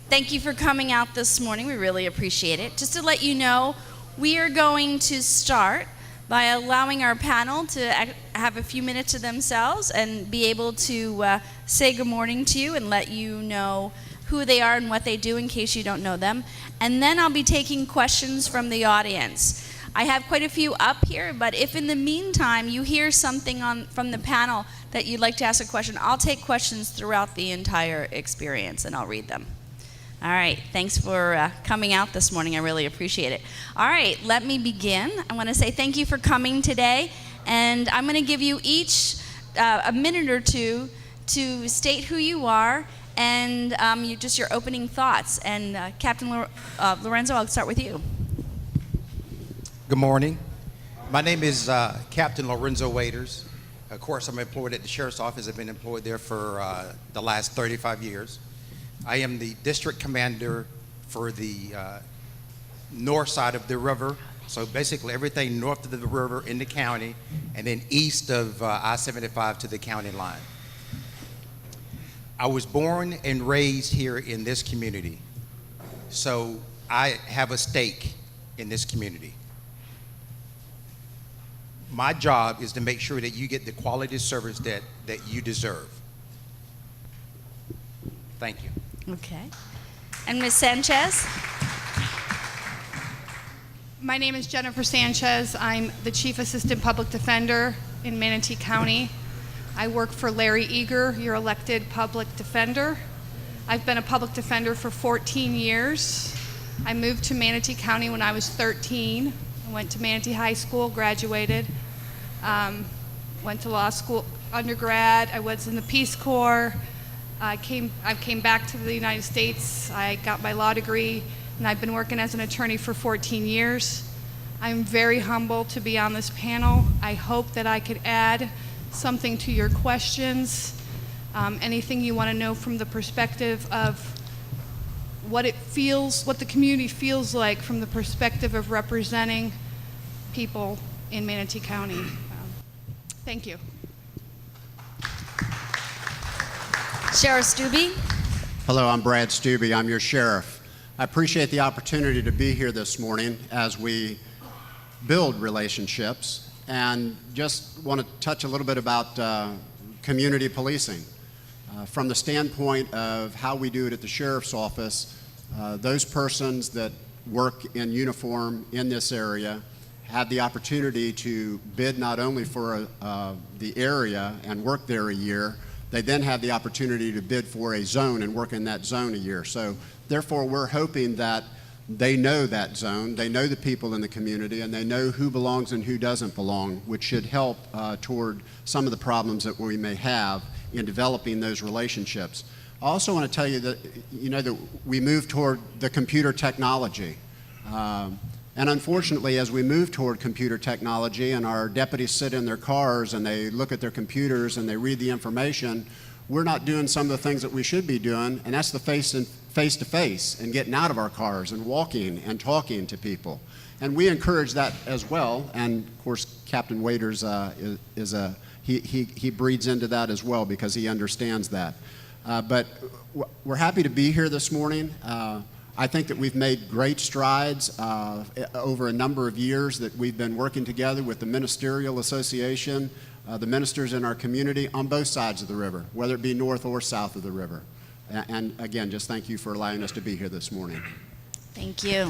Thank you for coming out this morning. We really appreciate it. Just to let you know, we are going to start by allowing our panel to have a few minutes to themselves and be able to say good morning to you and let you know who they are and what they do in case you don't know them. And then I'll be taking questions from the audience. I have quite a few up here, but if in the meantime you hear something from the panel that you'd like to ask a question, I'll take questions throughout the entire experience and I'll read them. All right, thanks for coming out this morning. I really appreciate it. All right, let me begin. I want to say thank you for coming today, and I'm going to give you each a minute or two to state who you are and just your opening thoughts. And Captain Lorenzo, I'll start with you. Good morning. My name is Captain Lorenzo Waiters. Of course, I'm employed at the Sheriff's Office. I've been employed there for the last 35 years. I am the district commander for the north side of the river. So basically everything north of the river in the county and then east of I-75 to the county line. I was born and raised here in this community. So I have a stake in this community. My job is to make sure that you get the quality service that you deserve. Thank you. Okay. And Ms. Sanchez? My name is Jennifer Sanchez. I'm the Chief Assistant Public Defender in Manatee County. I work for Larry Eager, your elected public defender. I've been a public defender for 14 years. I moved to Manatee County when I was 13. I went to Manatee High School, graduated, went to law school, undergrad. I was in the Peace Corps. I came back to the United States. I got my law degree, and I've been working as an attorney for 14 years. I'm very humbled to be on this panel. I hope that I could add something to your questions, anything you want to know from the perspective of what the community feels like from the perspective of representing people in Manatee County. Thank you. Sheriff Stubbe? Hello, I'm Brad Stubbe. I'm your sheriff. I appreciate the opportunity to be here this morning as we build relationships, and just want to touch a little bit about community policing. From the standpoint of how we do it at the sheriff's office, those persons that work in uniform in this area have the opportunity to bid not only for the area and work there a year, they then have the opportunity to bid for a zone and work in that zone a year. So therefore, we're hoping that they know that zone, they know the people in the community, and they know who belongs and who doesn't belong, which should help toward some of the problems that we may have in developing those relationships. I also want to tell you that, that we move toward the computer technology. And unfortunately, as we move toward computer technology and our deputies sit in their cars and they look at their computers and they read the information, we're not doing some of the things that we should be doing, and that's the face-to-face and getting out of our cars and walking and talking to people. And we encourage that as well, and of course Captain Waiters he breeds into that as well because he understands that. But we're happy to be here this morning. I think that we've made great strides over a number of years that we've been working together with the Ministerial Association, the ministers in our community on both sides of the river, whether it be north or south of the river. And again, just thank you for allowing us to be here this morning. Thank you.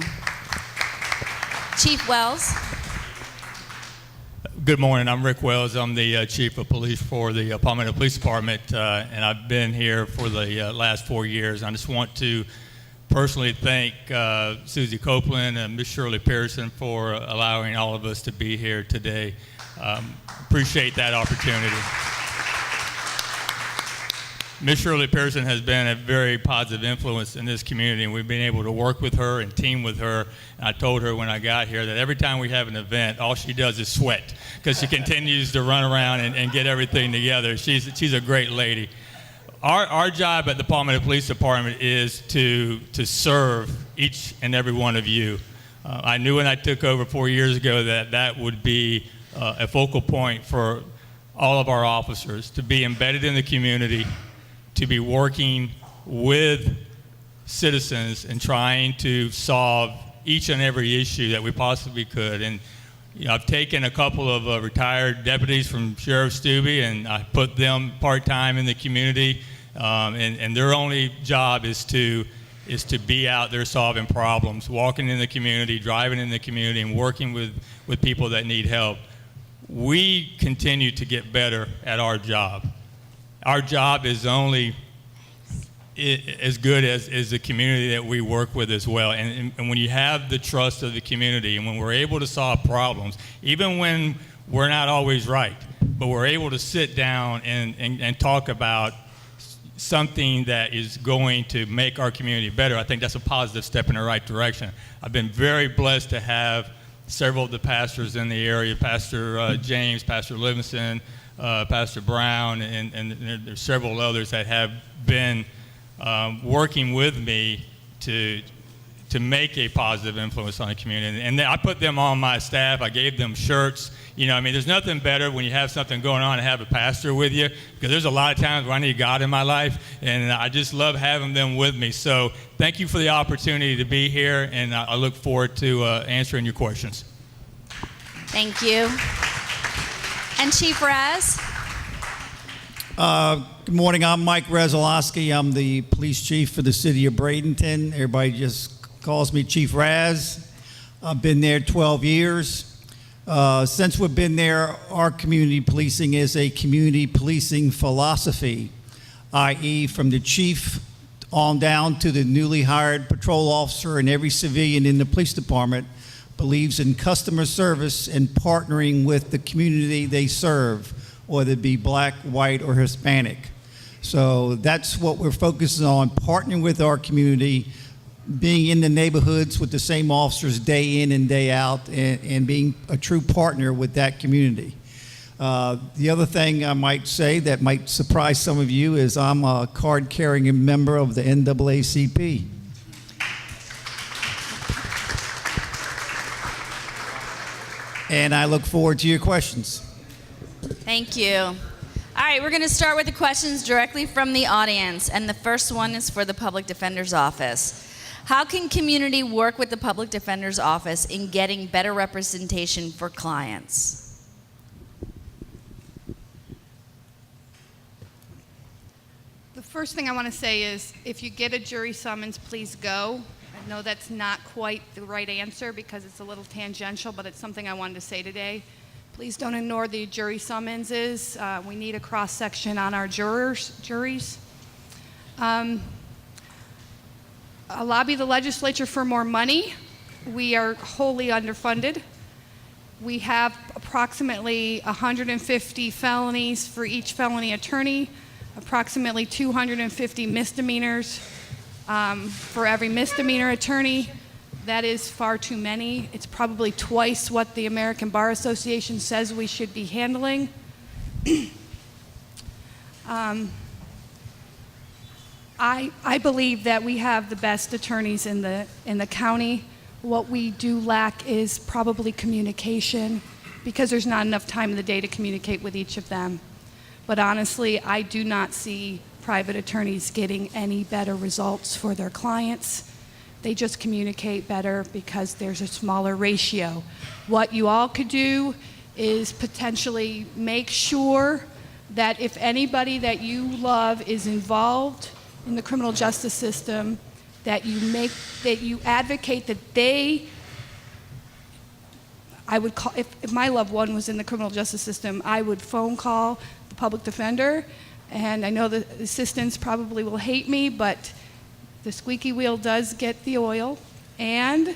Chief Wells. Good morning. I'm Rick Wells. I'm the Chief of Police for the Palmetto Police Department, and I've been here for the last 4 years. I just want to personally thank Susie Copeland and Ms. Shirley Pearson for allowing all of us to be here today. Appreciate that opportunity. Miss Shirley Pearson has been a very positive influence in this community, and we've been able to work with her and team with her. And I told her when I got here that every time we have an event, all she does is sweat because she continues to run around and get everything together. She's a great lady. Our job at the Palmetto Police Department is to serve each and every one of you. I knew when I took over 4 years ago that would be a focal point for all of our officers, to be embedded in the community, to be working with citizens and trying to solve each and every issue that we possibly could. And I've taken a couple of retired deputies from Sheriff Stubbe, and I put them part-time in the community, and their only job is to be out there solving problems, walking in the community, driving in the community, and working with people that need help. We continue to get better at our job. Our job is only as good as the community that we work with as well. And when you have the trust of the community, and when we're able to solve problems, even when we're not always right, but we're able to sit down and talk about something that is going to make our community better, I think that's a positive step in the right direction. I've been very blessed to have several of the pastors in the area, Pastor James, Pastor Livingston, Pastor Brown, and there's several others that have been working with me to make a positive influence on the community. And I put them on my staff. I gave them shirts. There's nothing better when you have something going on and have a pastor with you, because there's a lot of times where I need God in my life, and I just love having them with me. So thank you for the opportunity to be here, and I look forward to answering your questions. Thank you. And Chief Raz? Good morning. I'm Mike Razalowski. I'm the police chief for the city of Bradenton. Everybody just calls me Chief Raz. I've been there 12 years. Since we've been there, our community policing is a community policing philosophy, i.e. from the chief on down to the newly hired patrol officer, and every civilian in the police department believes in customer service and partnering with the community they serve, whether it be black, white, or Hispanic. So that's what we're focusing on, partnering with our community, being in the neighborhoods with the same officers day in and day out, and being a true partner with that community. The other thing I might say that might surprise some of you is I'm a card-carrying member of the NAACP. And I look forward to your questions. Thank you. All right, we're going to start with the questions directly from the audience, and the first one is for the Public Defender's Office. How can community work with the Public Defender's Office in getting better representation for clients? The first thing I want to say is, if you get a jury summons, please go. I know that's not quite the right answer because it's a little tangential, but it's something I wanted to say today. Please don't ignore the jury summonses. We need a cross-section on our juries. Lobby the legislature for more money. We are wholly underfunded. We have approximately 150 felonies for each felony attorney, approximately 250 misdemeanors for every misdemeanor attorney. That is far too many. It's probably twice what the American Bar Association says we should be handling. I believe that we have the best attorneys in the county. What we do lack is probably communication, because there's not enough time in the day to communicate with each of them. But honestly, I do not see private attorneys getting any better results for their clients. They just communicate better because there's a smaller ratio. What you all could do is potentially make sure that if anybody that you love is involved in the criminal justice system, that you advocate that I would call, if my loved one was in the criminal justice system, I would phone call the public defender. And I know the assistants probably will hate me, but the squeaky wheel does get the oil. And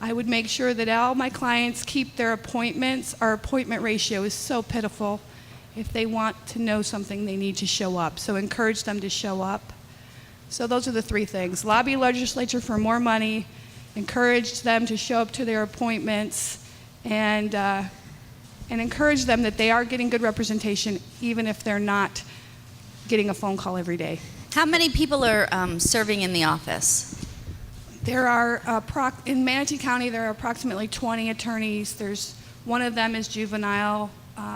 I would make sure that all my clients keep their appointments. Our appointment ratio is so pitiful. If they want to know something, they need to show up. So encourage them to show up. So those are the three things. Lobby legislature for more money, encourage them to show up to their appointments, and encourage them that they are getting good representation even if they're not getting a phone call every day. How many people are serving in the office? There are, in Manatee County, there are approximately 20 attorneys. One of them is juvenile,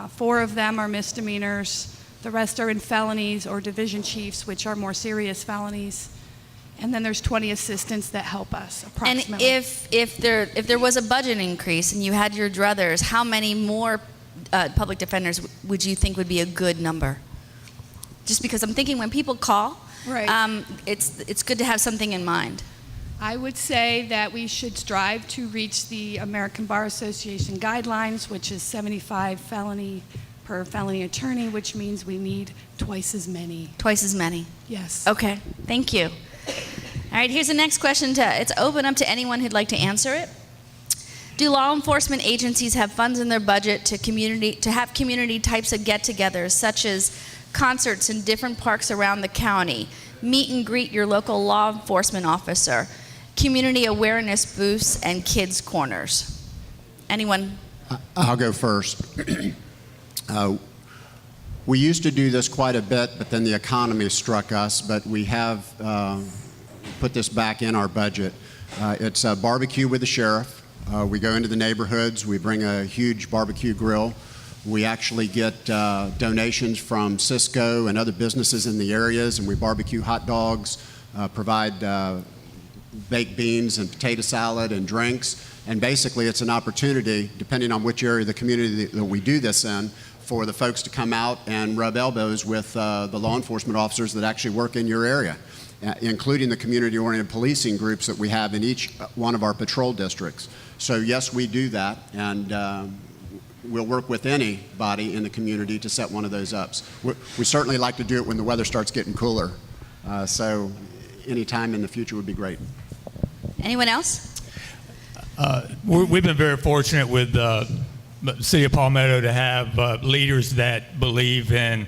4 of them are misdemeanors, the rest are in felonies or division chiefs, which are more serious felonies. And then there's 20 assistants that help us, approximately. And if there was a budget increase and you had your druthers, how many more public defenders would you think would be a good number? Just because I'm thinking when people call, Right. It's good to have something in mind. I would say that we should strive to reach the American Bar Association guidelines, which is 75 felony per felony attorney, which means we need twice as many. Twice as many. Yes. Okay, thank you. All right, here's the next question. It's open up to anyone who'd like to answer it. Do law enforcement agencies have funds in their budget to have community types of get-togethers, such as concerts in different parks around the county, meet and greet your local law enforcement officer, community awareness booths, and kids' corners? Anyone? I'll go first. We used to do this quite a bit, but then the economy struck us, but we have put this back in our budget. It's a barbecue with the sheriff. We go into the neighborhoods, we bring a huge barbecue grill. We actually get donations from Cisco and other businesses in the areas, and we barbecue hot dogs, provide baked beans and potato salad and drinks. And basically it's an opportunity, depending on which area of the community that we do this in, for the folks to come out and rub elbows with the law enforcement officers that actually work in your area, including the community-oriented policing groups that we have in each one of our patrol districts. So yes, we do that, and we'll work with anybody in the community to set one of those up. We certainly like to do it when the weather starts getting cooler, so any time in the future would be great. Anyone else? We've been very fortunate with the City of Palmetto to have leaders that believe in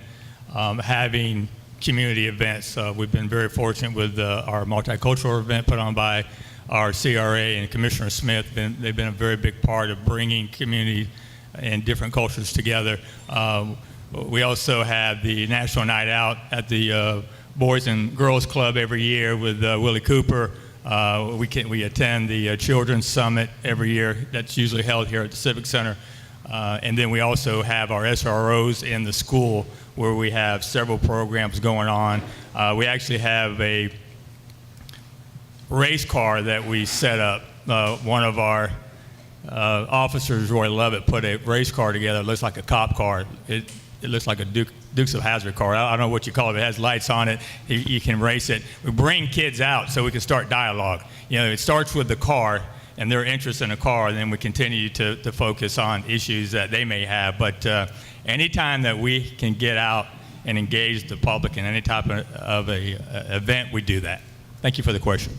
having community events. We've been very fortunate with our multicultural event put on by our CRA and Commissioner Smith. They've been a very big part of bringing community and different cultures together. We also have the National Night Out at the Boys and Girls Club every year with Willie Cooper. We attend the Children's Summit every year. That's usually held here at the Civic Center. And then we also have our SROs in the school where we have several programs going on. We actually have a race car that we set up. One of our officers, Roy Lovett, put a race car together. It looks like a cop car. It looks like a Dukes of Hazzard car. I don't know what you call it. It has lights on it. You can race it. We bring kids out so we can start dialogue. You know, it starts with the car and their interest in a car, and then we continue to focus on issues that they may have. But anytime that we can get out and engage the public in any type of a event, we do that. Thank you for the question.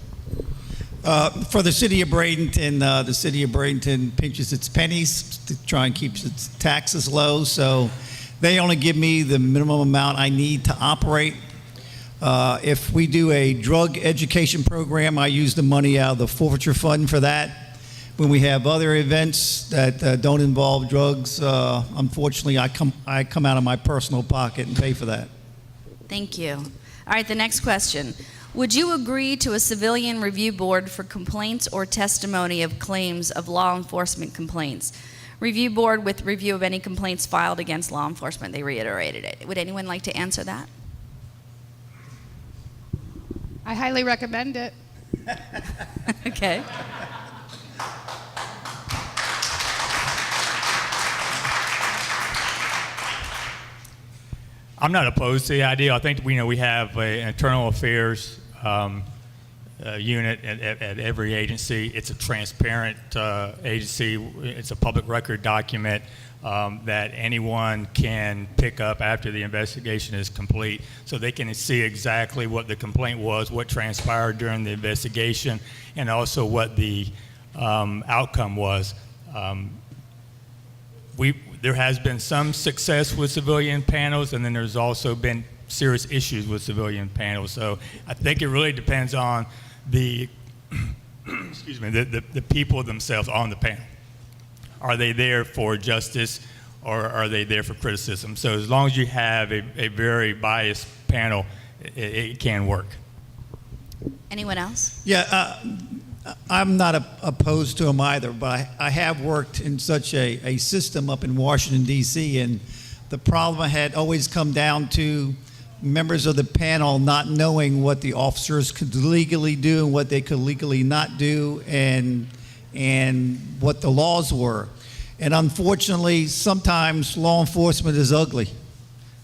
For the city of Bradenton, the city of Bradenton pinches its pennies to try and keep its taxes low, so they only give me the minimum amount I need to operate. If we do a drug education program, I use the money out of the forfeiture fund for that. When we have other events that don't involve drugs, unfortunately, I come out of my personal pocket and pay for that. Thank you. All right, the next question. Would you agree to a civilian review board for complaints or testimony of claims of law enforcement complaints? Review board with review of any complaints filed against law enforcement. They reiterated it. Would anyone like to answer that? I highly recommend it. Okay. I'm not opposed to the idea. I think we have an internal affairs unit at every agency. It's a transparent agency. It's a public record document that anyone can pick up after the investigation is complete, so they can see exactly what the complaint was, what transpired during the investigation, and also what the outcome was. there has been some success with civilian panels, and then there's also been serious issues with civilian panels. So I think it really depends on the excuse me, the people themselves on the panel. Are they there for justice, or are they there for criticism? So as long as you have a very biased panel, it can work. Anyone else? Yeah, I'm not opposed to them either, but I have worked in such a system up in Washington, D.C., and the problem had always come down to members of the panel not knowing what the officers could legally do and what they could legally not do, and what the laws were. And unfortunately, sometimes law enforcement is ugly.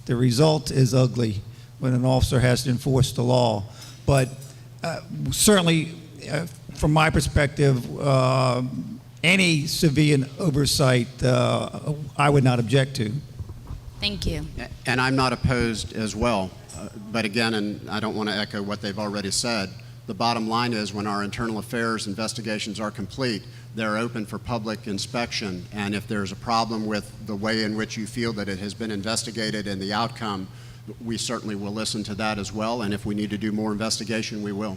The result is ugly when an officer has to enforce the law. But certainly, from my perspective, any civilian oversight, I would not object to. Thank you. And I'm not opposed as well. But again, and I don't want to echo what they've already said, the bottom line is when our internal affairs investigations are complete, they're open for public inspection. And if there's a problem with the way in which you feel that it has been investigated and the outcome, we certainly will listen to that as well. And if we need to do more investigation, we will.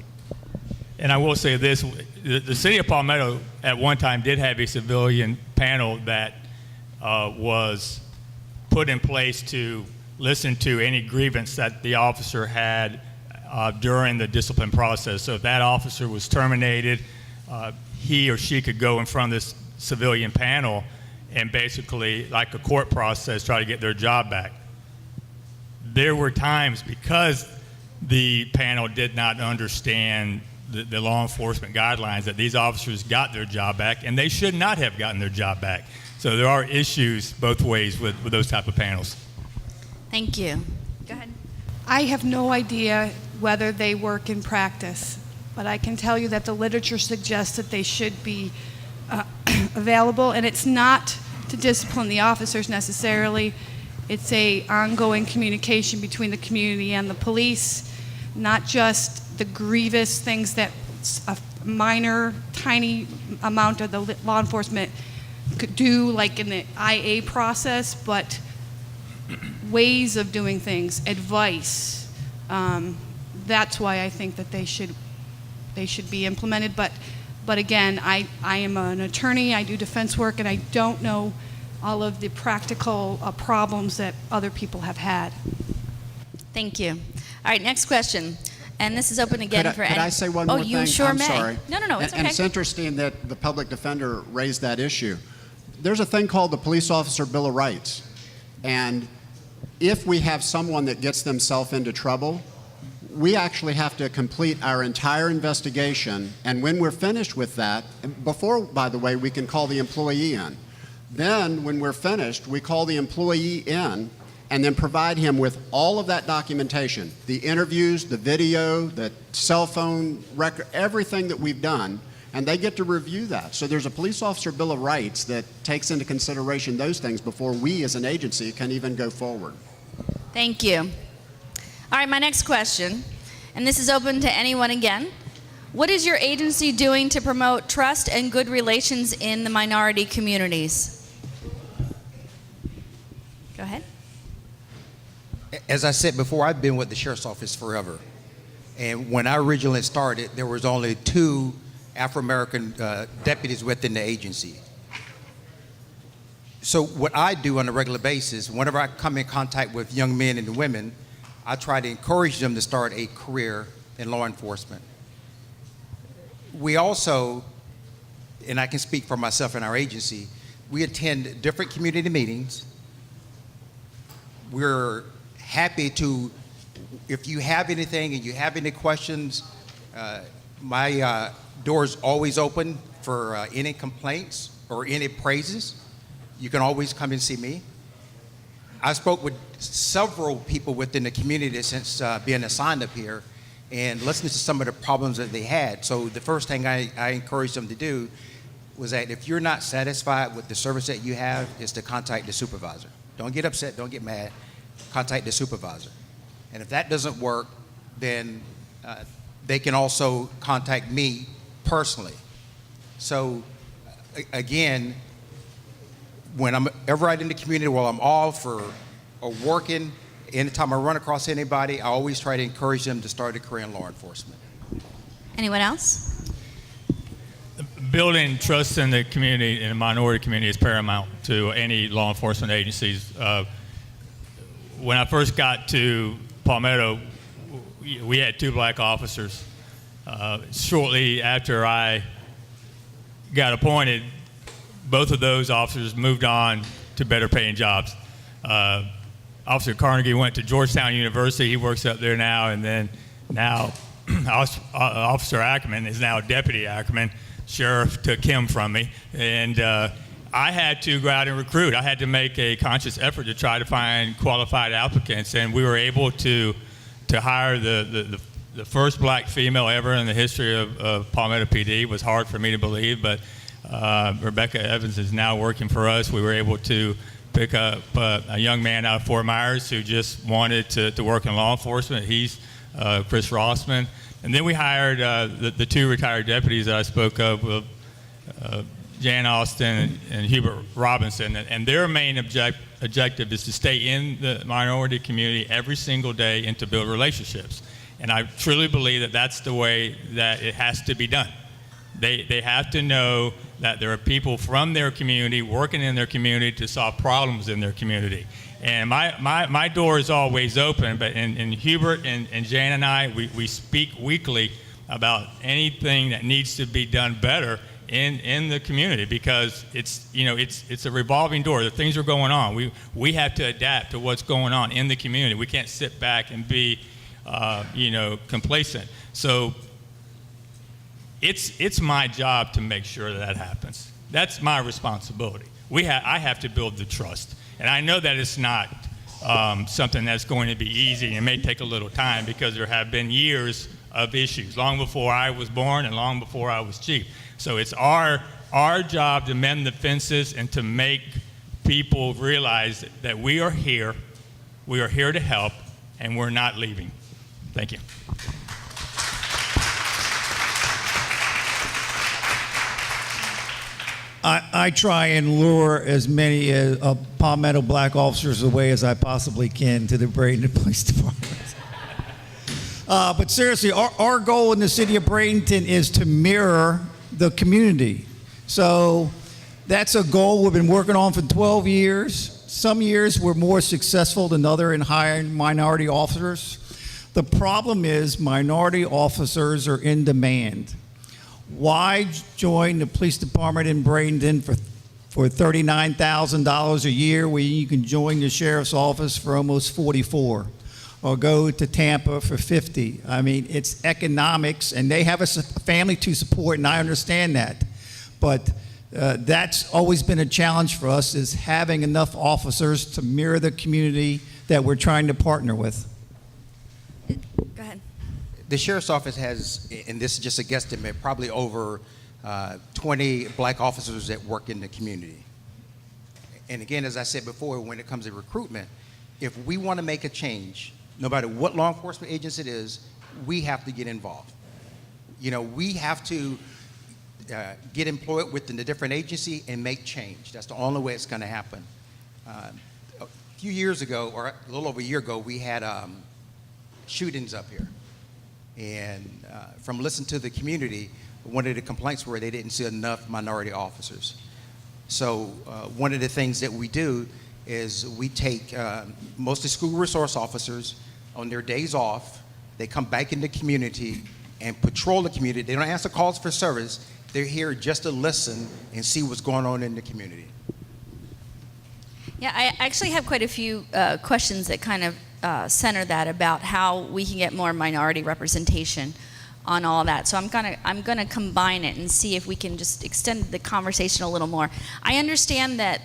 And I will say this, the city of Palmetto at one time did have a civilian panel that was put in place to listen to any grievance that the officer had during the discipline process. So if that officer was terminated, he or she could go in front of this civilian panel and basically, like a court process, try to get their job back. There were times, because the panel did not understand the law enforcement guidelines, that these officers got their job back, and they should not have gotten their job back. So there are issues both ways with those type of panels. Thank you. Go ahead. I have no idea whether they work in practice, but I can tell you that the literature suggests that they should be available, and it's not to discipline the officers necessarily. It's a ongoing communication between the community and the police, not just the grievous things that a minor, tiny amount of the law enforcement could do, like in the IA process, but ways of doing things, advice. That's why I think that they should be implemented. But again, I am an attorney. I do defense work, and I don't know all of the practical problems that other people have had. Thank you. All right, next question. And this is open again for Could I say one more thing? Oh, you sure I'm may. sorry. No, it's okay. And it's interesting that the public defender raised that issue. There's a thing called the Police Officer Bill of Rights. And if we have someone that gets themselves into trouble, we actually have to complete our entire investigation. And when we're finished with that, before, by the way, we can call the employee in. Then, when we're finished, we call the employee in and then provide him with all of that documentation, the interviews, the video, the cell phone record, everything that we've done, and they get to review that. So there's a Police Officer Bill of Rights that takes into consideration those things before we as an agency can even go forward. Thank you. All right, my next question, and this is open to anyone again. What is your agency doing to promote trust and good relations in the minority communities? Go ahead. As I said before, I've been with the Sheriff's Office forever. And when I originally started, there was only 2 Afro-American deputies within the agency. So what I do on a regular basis, whenever I come in contact with young men and women, I try to encourage them to start a career in law enforcement. We also, and I can speak for myself and our agency, we attend different community meetings. We're happy to, if you have anything and you have any questions, my door is always open for any complaints or any praises. You can always come and see me. I spoke with several people within the community since being assigned up here and listening to some of the problems that they had. So the first thing I encouraged them to do was that if you're not satisfied with the service that you have, is to contact the supervisor. Don't get upset, don't get mad, contact the supervisor. And if that doesn't work, then they can also contact me personally. So again, when I'm ever out in the community, while I'm off or working, anytime I run across anybody, I always try to encourage them to start a career in law enforcement. Anyone else? Building trust in the community, in the minority community, is paramount to any law enforcement agencies. When I first got to Palmetto, we had 2 black officers. Shortly after I got appointed, both of those officers moved on to better paying jobs. Officer Carnegie went to Georgetown University. He works up there now, and then now Officer Ackerman is now Deputy Ackerman. Sheriff took him from me, and I had to go out and recruit. I had to make a conscious effort to try to find qualified applicants, and we were able to hire the first black female ever in the history of Palmetto PD. It was hard for me to believe, but Rebecca Evans is now working for us. We were able to pick up a young man out of Fort Myers who just wanted to work in law enforcement. He's Chris Rossman. And then we hired the 2 retired deputies that I spoke of, Jan Austin and Hubert Robinson. And their main objective is to stay in the minority community every single day and to build relationships. And I truly believe that that's the way that it has to be done. They have to know that there are people from their community working in their community to solve problems in their community. And my door is always open, but in Hubert and Jan and I, we speak weekly about anything that needs to be done better in the community, because it's a revolving door. The things are going on. We have to adapt to what's going on in the community. We can't sit back and be complacent. So it's my job to make sure that happens. That's my responsibility. I have to build the trust. And I know that it's not something that's going to be easy. It may take a little time, because there have been years of issues, long before I was born and long before I was chief. So it's our job to mend the fences and to make people realize that we are here to help, and we're not leaving. Thank you. I try and lure as many Palmetto black officers away as I possibly can to the Bradenton Police Department. But seriously, our goal in the city of Bradenton is to mirror the community. So that's a goal we've been working on for 12 years. Some years we're more successful than others in hiring minority officers. The problem is minority officers are in demand. Why join the police department in Bradenton for $39,000 a year when you can join the sheriff's office for almost $44,000, or go to Tampa for $50,000? I mean, it's economics, and they have a family to support, and I understand that. But that's always been a challenge for us, is having enough officers to mirror the community that we're trying to partner with. Go ahead. The sheriff's office has, and this is just a guesstimate, probably over 20 black officers that work in the community. And again, as I said before, when it comes to recruitment, if we want to make a change, no matter what law enforcement agency it is, we have to get involved. We have to get employed within the different agency and make change. That's the only way it's going to happen. A few years ago, or a little over a year ago, we had shootings up here. And from listening to the community, one of the complaints were they didn't see enough minority officers. So one of the things that we do is we take mostly school resource officers on their days off. They come back in the community and patrol the community. They don't answer calls for service. They're here just to listen and see what's going on in the community. Yeah, I actually have quite a few questions that kind of center that, about how we can get more minority representation on all of that. So I'm gonna combine it and see if we can just extend the conversation a little more. I understand that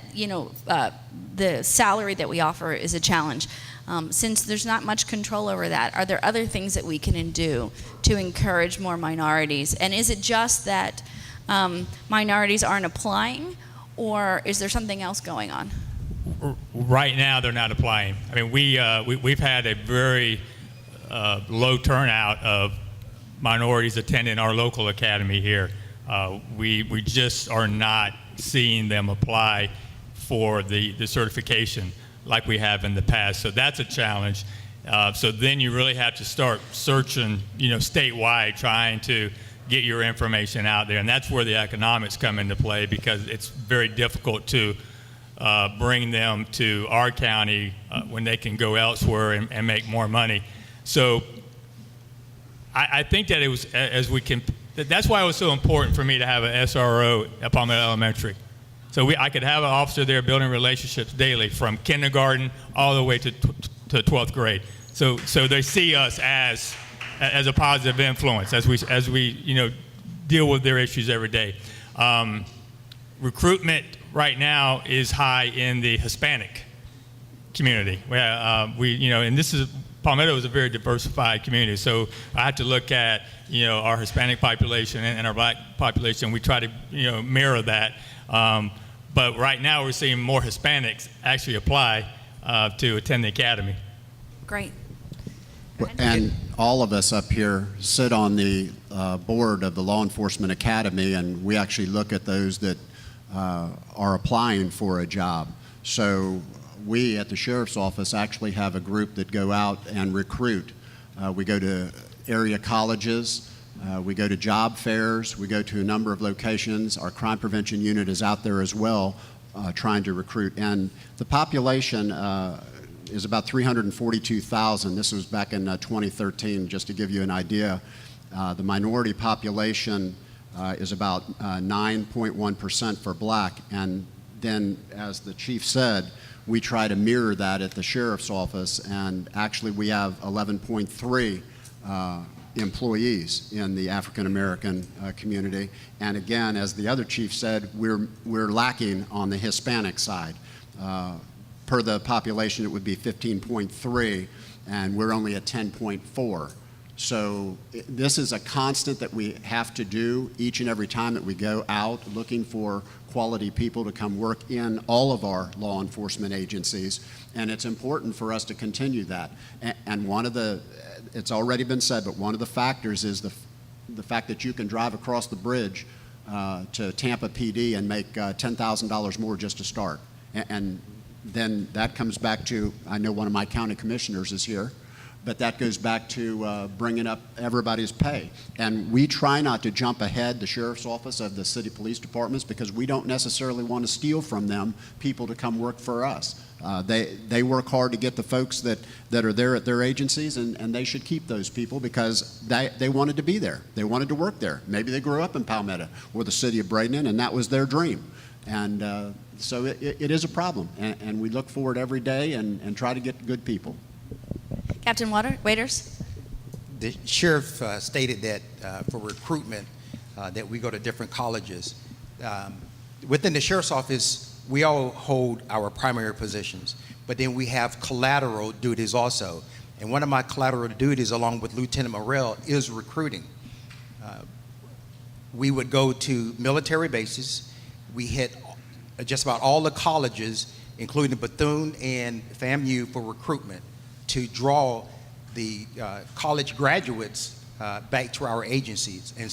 the salary that we offer is a challenge. Since there's not much control over that, are there other things that we can do to encourage more minorities? And is it just that minorities aren't applying, or is there something else going on? Right now, they're not applying. I mean, we've had a very low turnout of minorities attending our local academy here. We just are not seeing them apply for the certification like we have in the past. So that's a challenge. So then you really have to start searching, statewide, trying to get your information out there. And that's where the economics come into play, because it's very difficult to bring them to our county when they can go elsewhere and make more money. So I think that it was, that's why it was so important for me to have an SRO at Palmetto Elementary. So I could have an officer there building relationships daily from kindergarten all the way to 12th grade. So they see us as a positive influence as we deal with their issues every day. Recruitment right now is high in the Hispanic community. And this is Palmetto is a very diversified community. So I have to look at our Hispanic population and our Black population. We try to mirror that. But right now we're seeing more Hispanics actually apply to attend the academy. Great. And all of us up here sit on the board of the Law Enforcement Academy, and we actually look at those that are applying for a job. So we at the Sheriff's Office actually have a group that go out and recruit. We go to area colleges, we go to job fairs, we go to a number of locations. Our crime prevention unit is out there as well trying to recruit. And the population is about 342,000. This was back in 2013, just to give you an idea. The minority population is about 9.1% for Black. And then, as the chief said, we try to mirror that at the Sheriff's Office, and actually we have 11.3 employees in the African American community. And again, as the other chief said, we're lacking on the Hispanic side. Per the population, it would be 15.3, and we're only at 10.4. So this is a constant that we have to do each and every time that we go out looking for quality people to come work in all of our law enforcement agencies, and it's important for us to continue that. And one of the, it's already been said, but one of the factors is the fact that you can drive across the bridge to Tampa PD and make $10,000 more just to start. And then that comes back to, I know one of my county commissioners is here, but that goes back to bringing up everybody's pay. And we try not to jump ahead the Sheriff's Office of the city police departments, because we don't necessarily want to steal from them people to come work for us. They work hard to get the folks that are there at their agencies, and they should keep those people because they wanted to be there. They wanted to work there. Maybe they grew up in Palmetto or the city of Bradenton, and that was their dream. And so it is a problem, and we look forward every day and try to get good people. Captain Waiters? The sheriff stated that for recruitment that we go to different colleges. Within the sheriff's office, we all hold our primary positions, but then we have collateral duties also. And one of my collateral duties, along with Lieutenant Morrell, is recruiting. We would go to military bases. We hit just about all the colleges, including Bethune and FAMU, for recruitment, to draw the college graduates back to our agencies. And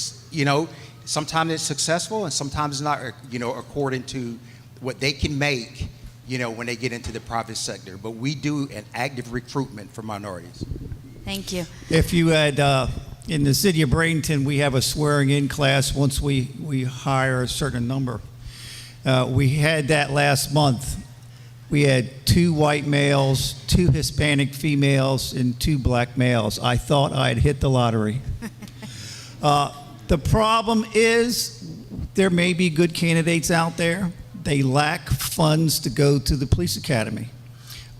sometimes it's successful and sometimes not, according to what they can make, when they get into the private sector. But we do an active recruitment for minorities. Thank you. If you had, in the city of Bradenton, we have a swearing-in class once we hire a certain number. We had that last month. We had 2 white males, 2 Hispanic females, and 2 black males. I thought I'd hit the lottery. The problem is there may be good candidates out there. They lack funds to go to the police academy.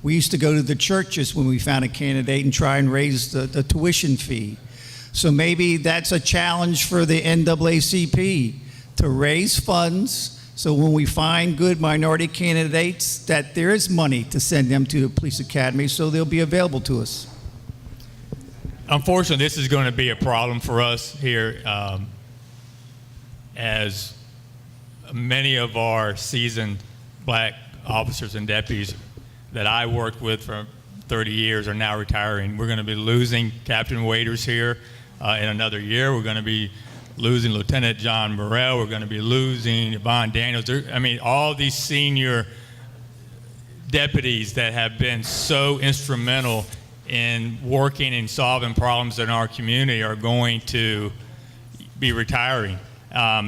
We used to go to the churches when we found a candidate and try and raise the tuition fee. So maybe that's a challenge for the NAACP to raise funds, so when we find good minority candidates, that there is money to send them to the police academy, so they'll be available to us. Unfortunately, this is going to be a problem for us here, as many of our seasoned Black officers and deputies that I worked with for 30 years are now retiring. We're going to be losing Captain Waiters here in another year. We're going to be losing Lieutenant John Morrell. We're going to be losing Yvonne Daniels. All these senior deputies that have been so instrumental in working and solving problems in our community are going to be retiring.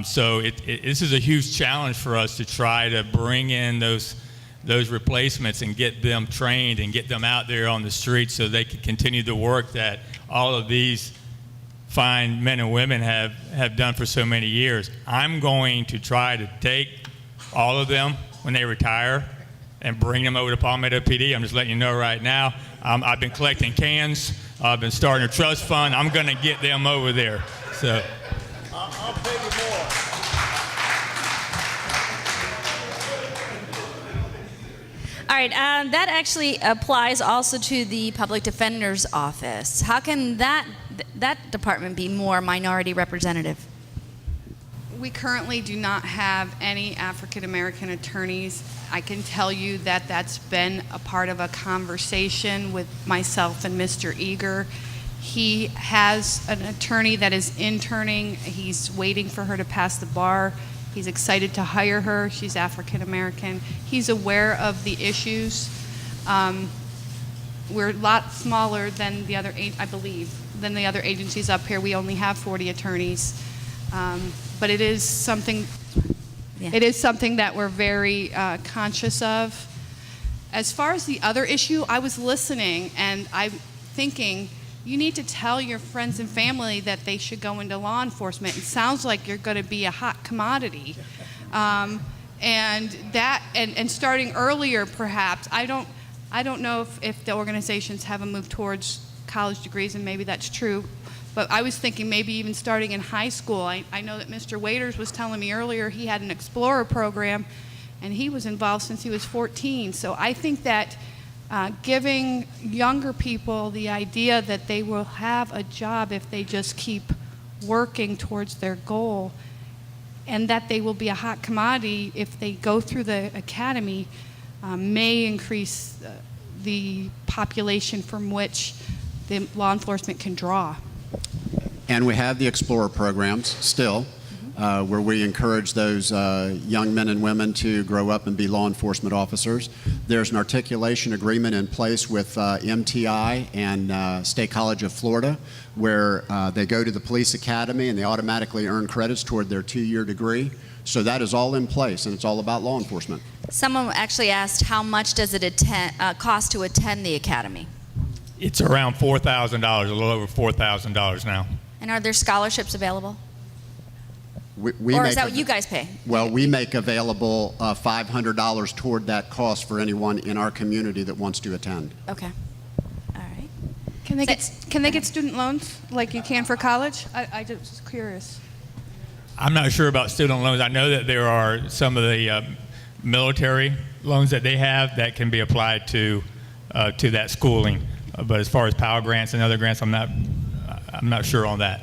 So this is a huge challenge for us to try to bring in those replacements and get them trained and get them out there on the streets so they can continue the work that all of these fine men and women have done for so many years. I'm going to try to take all of them when they retire and bring them over to Palmetto PD. I'm just letting you know right now. I've been collecting cans. I've been starting a trust fund. I'm going to get them over there. So. I'll pay you more. All right, that actually applies also to the public defender's office. How can that department be more minority representative? We currently do not have any African American attorneys. I can tell you that that's been a part of a conversation with myself and Mr. Eager. He has an attorney that is interning. He's waiting for her to pass the bar. He's excited to hire her. She's African American. He's aware of the issues. We're a lot smaller than the other, I believe, than the other agencies up here. We only have 40 attorneys. But it is something. Yeah. It is something that we're very conscious of. As far as the other issue, I was listening and I'm thinking, you need to tell your friends and family that they should go into law enforcement. It sounds like you're going to be a hot commodity. And starting earlier, perhaps. I don't know if the organizations have a move towards college degrees, and maybe that's true. But I was thinking maybe even starting in high school. I know that Mr. Waiters was telling me earlier he had an Explorer program, and he was involved since he was 14. So I think that giving younger people the idea that they will have a job if they just keep working towards their goal, and that they will be a hot commodity if they go through the academy, may increase the population from which the law enforcement can draw. And we have the Explorer programs still, where we encourage those young men and women to grow up and be law enforcement officers. There's an articulation agreement in place with MTI and State College of Florida, where they go to the police academy and they automatically earn credits toward their 2-year degree. So that is all in place, and it's all about law enforcement. Someone actually asked, how much does it cost to attend the academy? It's around $4,000, a little over $4,000 now. And are there scholarships available? We Or make is that what you guys pay? Well, we make available $500 toward that cost for anyone in our community that wants to attend. Okay. All right. Can they get student loans like you can for college? I just was curious. I'm not sure about student loans. I know that there are some of the military loans that they have that can be applied to that schooling. But as far as Pell Grants and other grants, I'm not sure on that.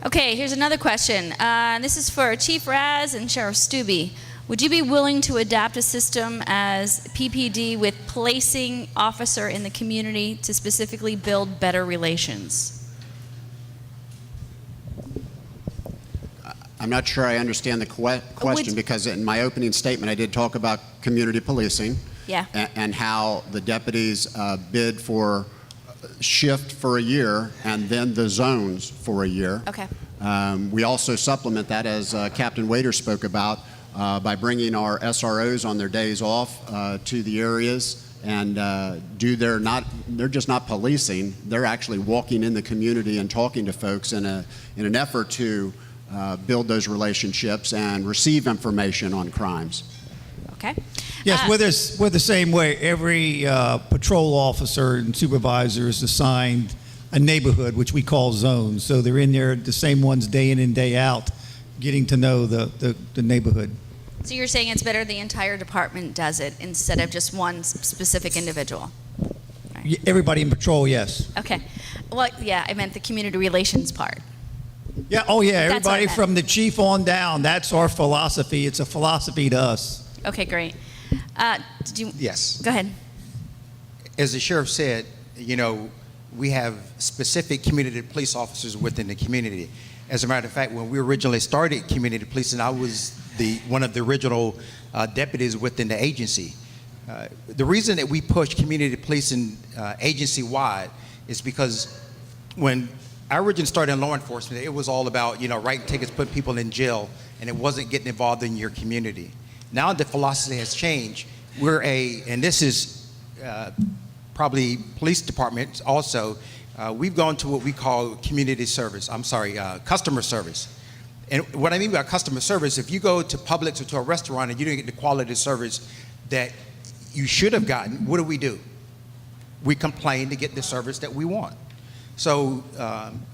Okay, here's another question. This is for Chief Raz and Sheriff Stubbe. Would you be willing to adapt a system as PPD with placing officer in the community to specifically build better relations? I'm not sure I understand the question, because in my opening statement I did talk about community policing. Yeah. And how the deputies bid for shift for a year and then the zones for a year. Okay. We also supplement that, as Captain Waiter spoke about, by bringing our SROs on their days off to the areas and they're just not policing, they're actually walking in the community and talking to folks in an effort to build those relationships and receive information on crimes. Okay. Yes, we're the same way. Every patrol officer and supervisor is assigned a neighborhood, which we call zones. So they're in there, the same ones day in and day out, getting to know the neighborhood. So you're saying it's better the entire department does it instead of just one specific individual? Right. Everybody in patrol, yes. Okay. Well, yeah, I meant the community relations part. Yeah, oh yeah, That's what I everybody meant. from the chief on down. That's our philosophy. It's a philosophy to us. Okay, great. Did you? Yes. Go ahead. As the sheriff said, we have specific community police officers within the community. As a matter of fact, when we originally started community policing, I was one of the original deputies within the agency. The reason that we push community policing agency-wide is because when I originally started in law enforcement, it was all about, writing tickets, putting people in jail, and it wasn't getting involved in your community. Now the philosophy has changed. And this is probably police departments also, we've gone to what we call customer service. And what I mean by customer service, if you go to Publix or to a restaurant and you don't get the quality service that you should have gotten, what do? We complain to get the service that we want. So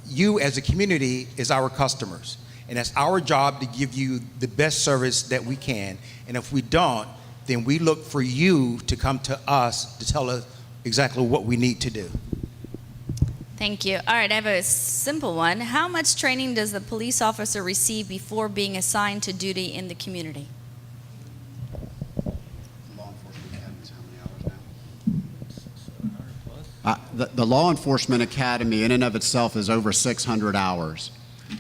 you as a community is our customers, and it's our job to give you the best service that we can. And if we don't, then we look for you to come to us to tell us exactly what we need to do. Thank you. All right, I have a simple one. How much training does the police officer receive before being assigned to duty in the community? The Law Enforcement Academy in and of itself is over 600 hours.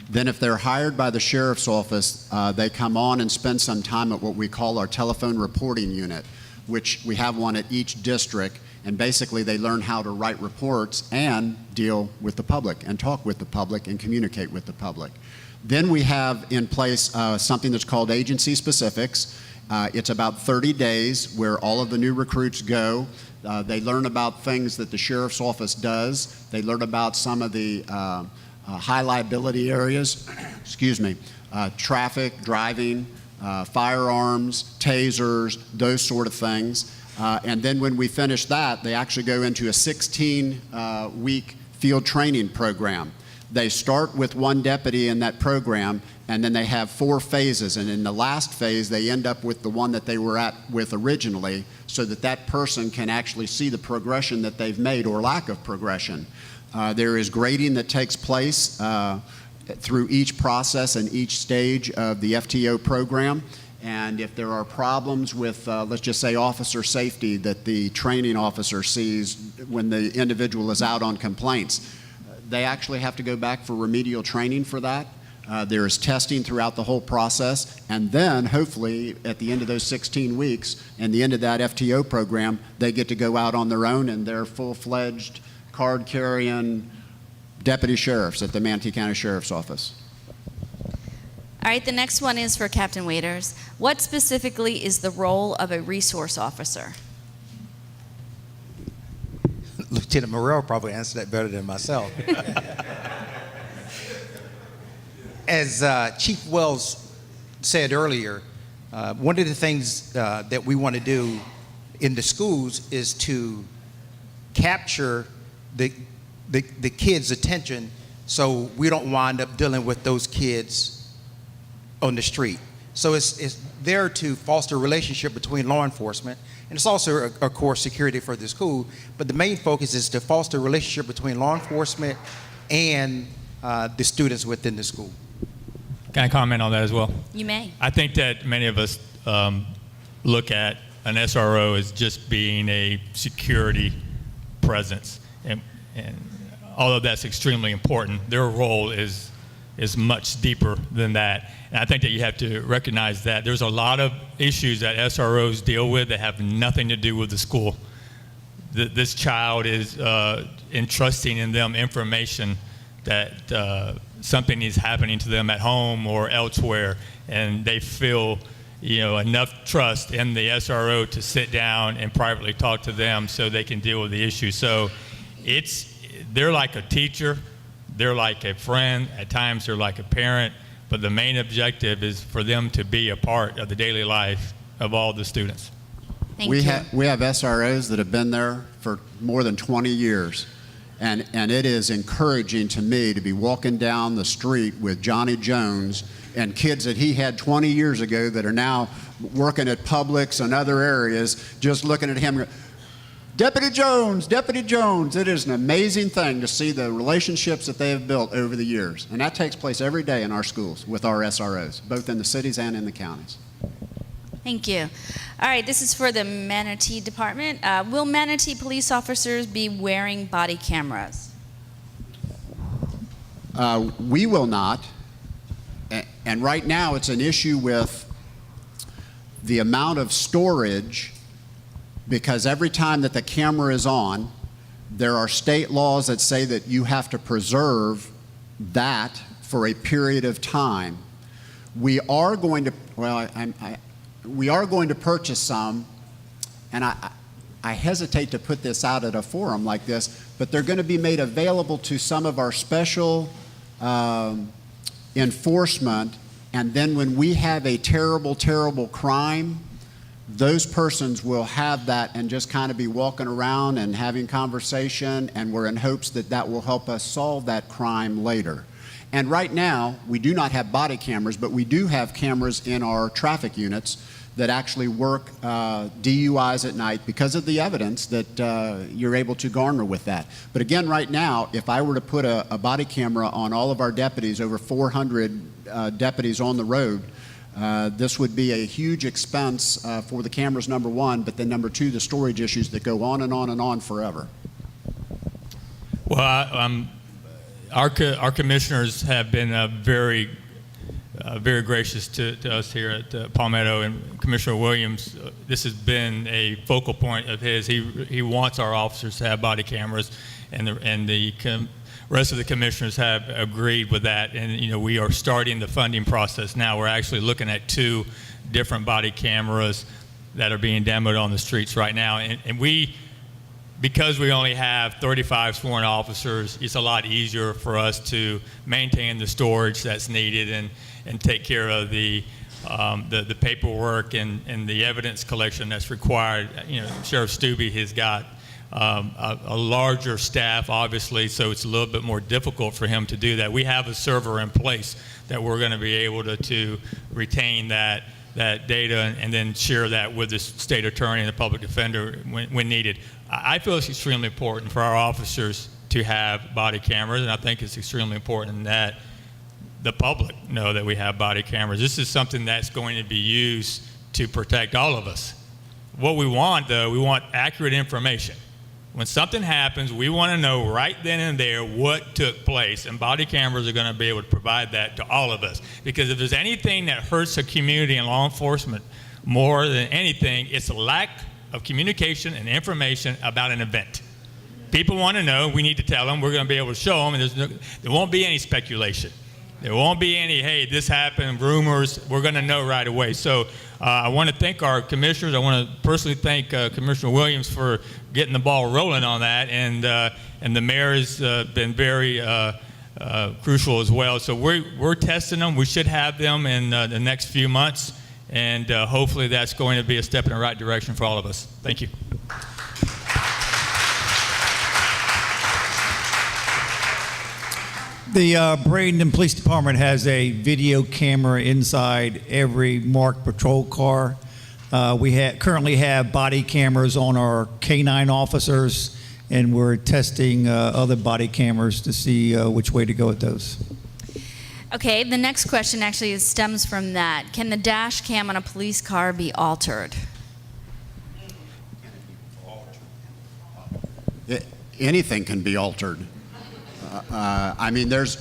Then if they're hired by the sheriff's office, they come on and spend some time at what we call our telephone reporting unit, which we have one at each district, and basically they learn how to write reports and deal with the public and talk with the public and communicate with the public. Then we have in place something that's called agency specifics. It's about 30 days where all of the new recruits go. They learn about things that the sheriff's office does. They learn about some of the high liability areas, traffic, driving, firearms, tasers, those sort of things. And then when we finish that, they actually go into a 16-week field training program. They start with one deputy in that program, and then they have 4 phases. And in the last phase, they end up with the one that they were with originally, so that that person can actually see the progression that they've made or lack of progression. There is grading that takes place through each process and each stage of the FTO program. And if there are problems with, let's just say, officer safety that the training officer sees when the individual is out on complaints, they actually have to go back for remedial training for that. There is testing throughout the whole process, and then hopefully at the end of those 16 weeks and the end of that FTO program, they get to go out on their own and they're full-fledged card-carrying deputy sheriffs at the Manatee County Sheriff's Office. All right, the next one is for Captain Waiters. What specifically is the role of a resource officer? Lieutenant Morrell probably answered that better than myself. As Chief Wells said earlier, one of the things that we want to do in the schools is to capture the kids' attention so we don't wind up dealing with those kids on the street. So it's there to foster a relationship between law enforcement, and it's also of course security for the school, but the main focus is to foster a relationship between law enforcement and the students within the school. Can I comment on that as well? You may. I think that many of us look at an SRO as just being a security presence, and although that's extremely important, their role is much deeper than that. And I think that you have to recognize that there's a lot of issues that SROs deal with that have nothing to do with the school. This child is entrusting in them information that something is happening to them at home or elsewhere, and they feel enough trust in the SRO to sit down and privately talk to them so they can deal with the issue. So they're like a teacher, they're like a friend, at times they're like a parent, but the main objective is for them to be a part of the daily life of all the students. Thank We you. have SROs that have been there for more than 20 years. And it is encouraging to me to be walking down the street with Johnny Jones and kids that he had 20 years ago that are now working at Publix and other areas, just looking at him, Deputy Jones, Deputy Jones. It is an amazing thing to see the relationships that they have built over the years. And that takes place every day in our schools with our SROs, both in the cities and in the counties. Thank you. All right, this is for the Manatee Department. Will Manatee police officers be wearing body cameras? We will not. And right now it's an issue with the amount of storage, because every time that the camera is on, there are state laws that say that you have to preserve that for a period of time. We are going to, we are going to purchase some, and I hesitate to put this out at a forum like this, but they're going to be made available to some of our special enforcement, and then when we have a terrible, terrible crime, those persons will have that and just kind of be walking around and having conversation, and we're in hopes that that will help us solve that crime later. And right now, we do not have body cameras, but we do have cameras in our traffic units that actually work DUIs at night because of the evidence that you're able to garner with that. But again, right now, if I were to put a body camera on all of our deputies, over 400 deputies on the road, this would be a huge expense for the cameras, number one, but then number two, the storage issues that go on and on and on forever. Well, our commissioners have been very gracious to us here at Palmetto, and Commissioner Williams, this has been a focal point of his. He wants our officers to have body cameras, and the rest of the commissioners have agreed with that. And we are starting the funding process now. We're actually looking at 2 different body cameras that are being demoed on the streets right now, and because we only have 35 sworn officers, it's a lot easier for us to maintain the storage that's needed and take care of the paperwork and the evidence collection that's required. Sheriff Stubbe has got a larger staff, obviously, so it's a little bit more difficult for him to do that. We have a server in place that we're going to be able to retain that data and then share that with the state attorney and the public defender when needed. I feel it's extremely important for our officers to have body cameras, and I think it's extremely important that the public know that we have body cameras. This is something that's going to be used to protect all of us. What we want, though, we want accurate information. When something happens, we want to know right then and there what took place, and body cameras are going to be able to provide that to all of us. Because if there's anything that hurts a community and law enforcement more than anything, it's a lack of communication and information about an event. People want to know, we need to tell them, we're going to be able to show them, and there won't be any speculation. There won't be any, hey, this happened, rumors. We're going to know right away. So I want to thank our commissioners. I want to personally thank Commissioner Williams for getting the ball rolling on that, and the mayor has been very crucial as well. So we're testing them. We should have them in the next few months, and hopefully that's going to be a step in the right direction for all of us. Thank you. The Bradenton Police Department has a video camera inside every marked patrol car. We currently have body cameras on our K-9 officers, and we're testing other body cameras to see which way to go with those. Okay, the next question actually stems from that. Can the dash cam on a police car be altered? Anything can be altered. I mean, there's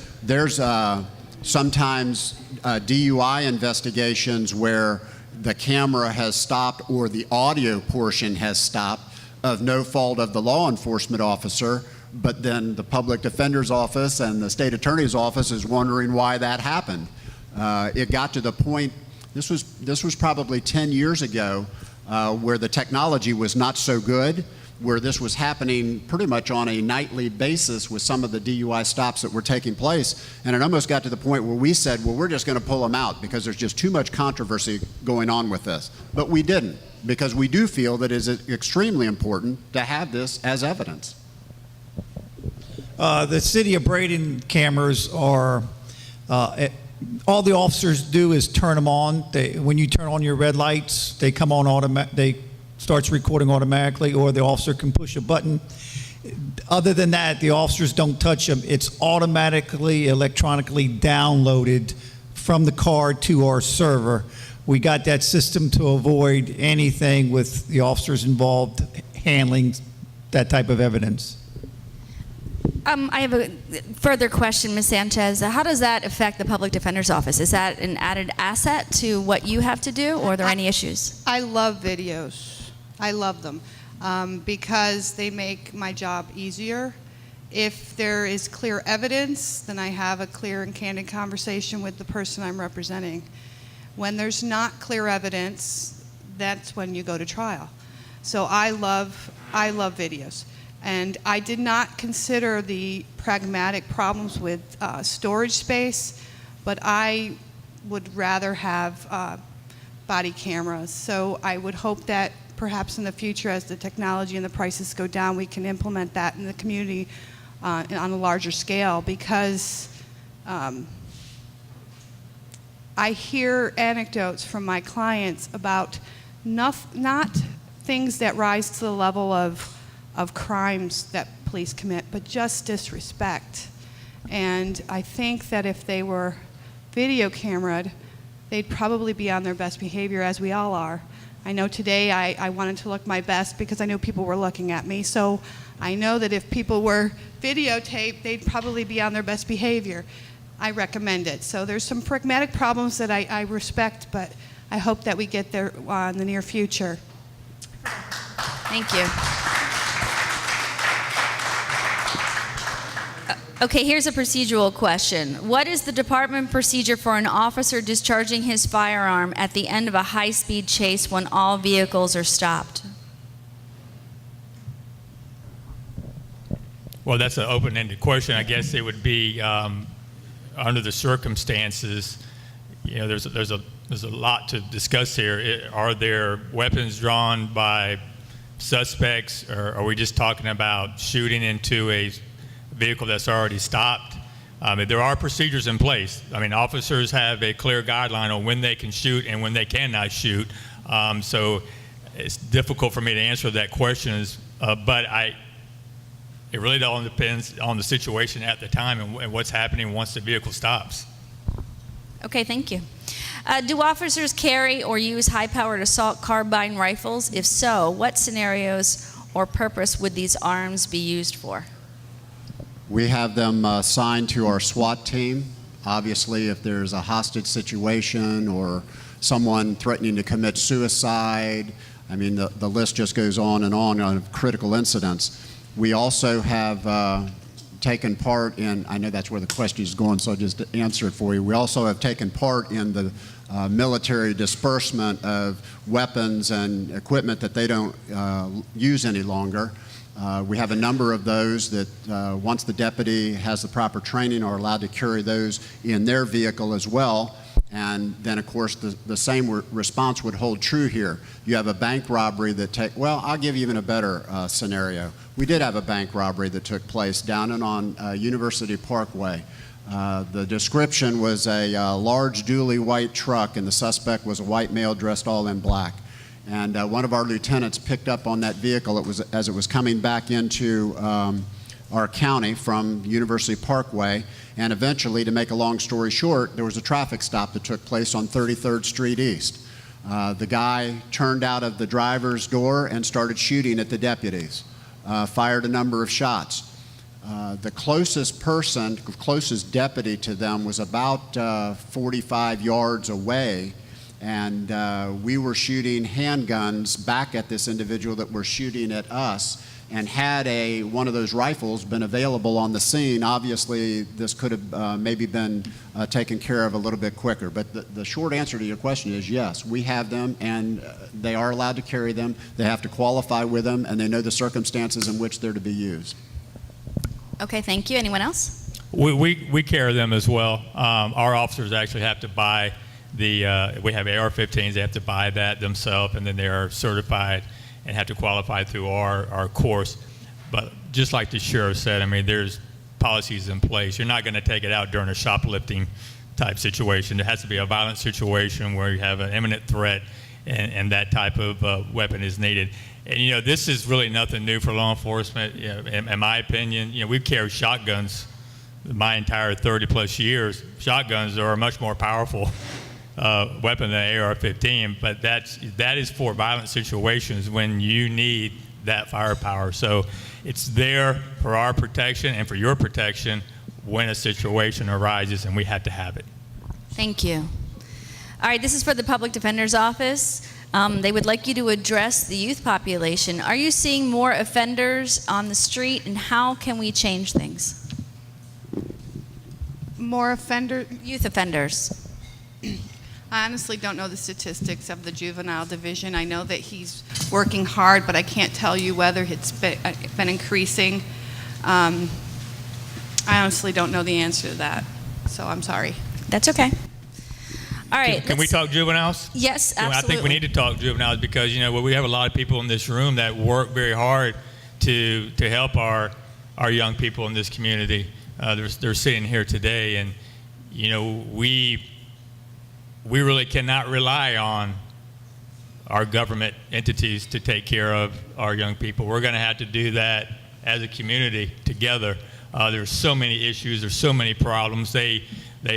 sometimes DUI investigations where the camera has stopped or the audio portion has stopped of no fault of the law enforcement officer, but then the public defender's office and the state attorney's office is wondering why that happened. It got to the point, this was probably 10 years ago, where the technology was not so good, where this was happening pretty much on a nightly basis with some of the DUI stops that were taking place. And it almost got to the point where we said, well, we're just going to pull them out because there's just too much controversy going on with this. But we didn't, because we do feel that it is extremely important to have this as evidence. The city of Bradenton cameras are, all the officers do is turn them on. When you turn on your red lights, they come on automatic. Starts recording automatically, or the officer can push a button. Other than that, the officers don't touch them. It's automatically, electronically downloaded from the car to our server. We got that system to avoid anything with the officers involved handling that type of evidence. I have a further question, Ms. Sanchez. How does that affect the public defender's office? Is that an added asset to what you have to do, or are there any issues? I love videos. I love them because they make my job easier. If there is clear evidence, then I have a clear and candid conversation with the person I'm representing. When there's not clear evidence, that's when you go to trial. So I love videos. And I did not consider the pragmatic problems with storage space, but I would rather have body cameras. So I would hope that perhaps in the future, as the technology and the prices go down, we can implement that in the community on a larger scale, because I hear anecdotes from my clients about not things that rise to the level of crimes that police commit, but just disrespect. And I think that if they were video cameraed, they'd probably be on their best behavior, as we all are. I know today I wanted to look my best because I knew people were looking at me. So I know that if people were videotaped, they'd probably be on their best behavior. I recommend it. So there's some pragmatic problems that I respect, but I hope that we get there in the near future. Thank you. Okay, here's a procedural question. What is the department procedure for an officer discharging his firearm at the end of a high-speed chase when all vehicles are stopped? Well, that's an open-ended question. I guess it would be under the circumstances. You know, there's a lot to discuss here. Are there weapons drawn by suspects, or are we just talking about shooting into a vehicle that's already stopped? There are procedures in place. I mean, officers have a clear guideline on when they can shoot and when they cannot shoot. So it's difficult for me to answer that question, but it really all depends on the situation at the time and what's happening once the vehicle stops. Okay, thank you. Do officers carry or use high-powered assault carbine rifles? If so, what scenarios or purpose would these arms be used for? We have them assigned to our SWAT team. Obviously, if there's a hostage situation or someone threatening to commit suicide, I mean, the list just goes on of critical incidents. We also have taken part in, I know that's where the question is going, so I'll just answer it for you. We also have taken part in the military disbursement of weapons and equipment that they don't use any longer. We have a number of those that once the deputy has the proper training are allowed to carry those in their vehicle as well. And then, of course, the same response would hold true here. You have a bank robbery that well, I'll give you even a better scenario. We did have a bank robbery that took place down and on University Parkway. The description was a large dually white truck, and the suspect was a white male dressed all in black. And one of our lieutenants picked up on that vehicle as it was coming back into our county from University Parkway. And eventually, to make a long story short, there was a traffic stop that took place on 33rd Street East. The guy turned out of the driver's door and started shooting at the deputies, fired a number of shots. The closest deputy to them was about 45 yards away, and we were shooting handguns back at this individual that were shooting at us. And had one of those rifles been available on the scene, obviously this could have maybe been taken care of a little bit quicker. But the short answer to your question is yes, we have them, and they are allowed to carry them. They have to qualify with them, and they know the circumstances in which they're to be used. Okay, thank you. Anyone else? We carry them as well. Our officers actually have to buy we have AR-15s, they have to buy that themselves, and then they are certified and have to qualify through our course. But just like the sheriff said, I mean, there's policies in place. You're not going to take it out during a shoplifting type situation. It has to be a violent situation where you have an imminent threat and that type of weapon is needed. And, you know, this is really nothing new for law enforcement. You know, in my opinion, you know, we've carried shotguns my entire 30-plus years. Shotguns are a much more powerful weapon than AR-15, but that is for violent situations when you need that firepower. So it's there for our protection and for your protection when a situation arises, and we have to have it. Thank you. All right, this is for the Public Defender's Office. They would like you to address the youth population. Are you seeing more offenders on the street, and how can we change things? More offender. Youth offenders. I honestly don't know the statistics of the juvenile division. I know that he's working hard, but I can't tell you whether it's been increasing. I honestly don't know the answer to that, so I'm sorry. That's okay. All right. Can we talk juveniles? Yes, absolutely. I think we need to talk juveniles because, we have a lot of people in this room that work very hard to help our young people in this community. They're sitting here today, and, we really cannot rely on our government entities to take care of our young people. We're going to have to do that as a community together. There's so many issues. There's so many problems. They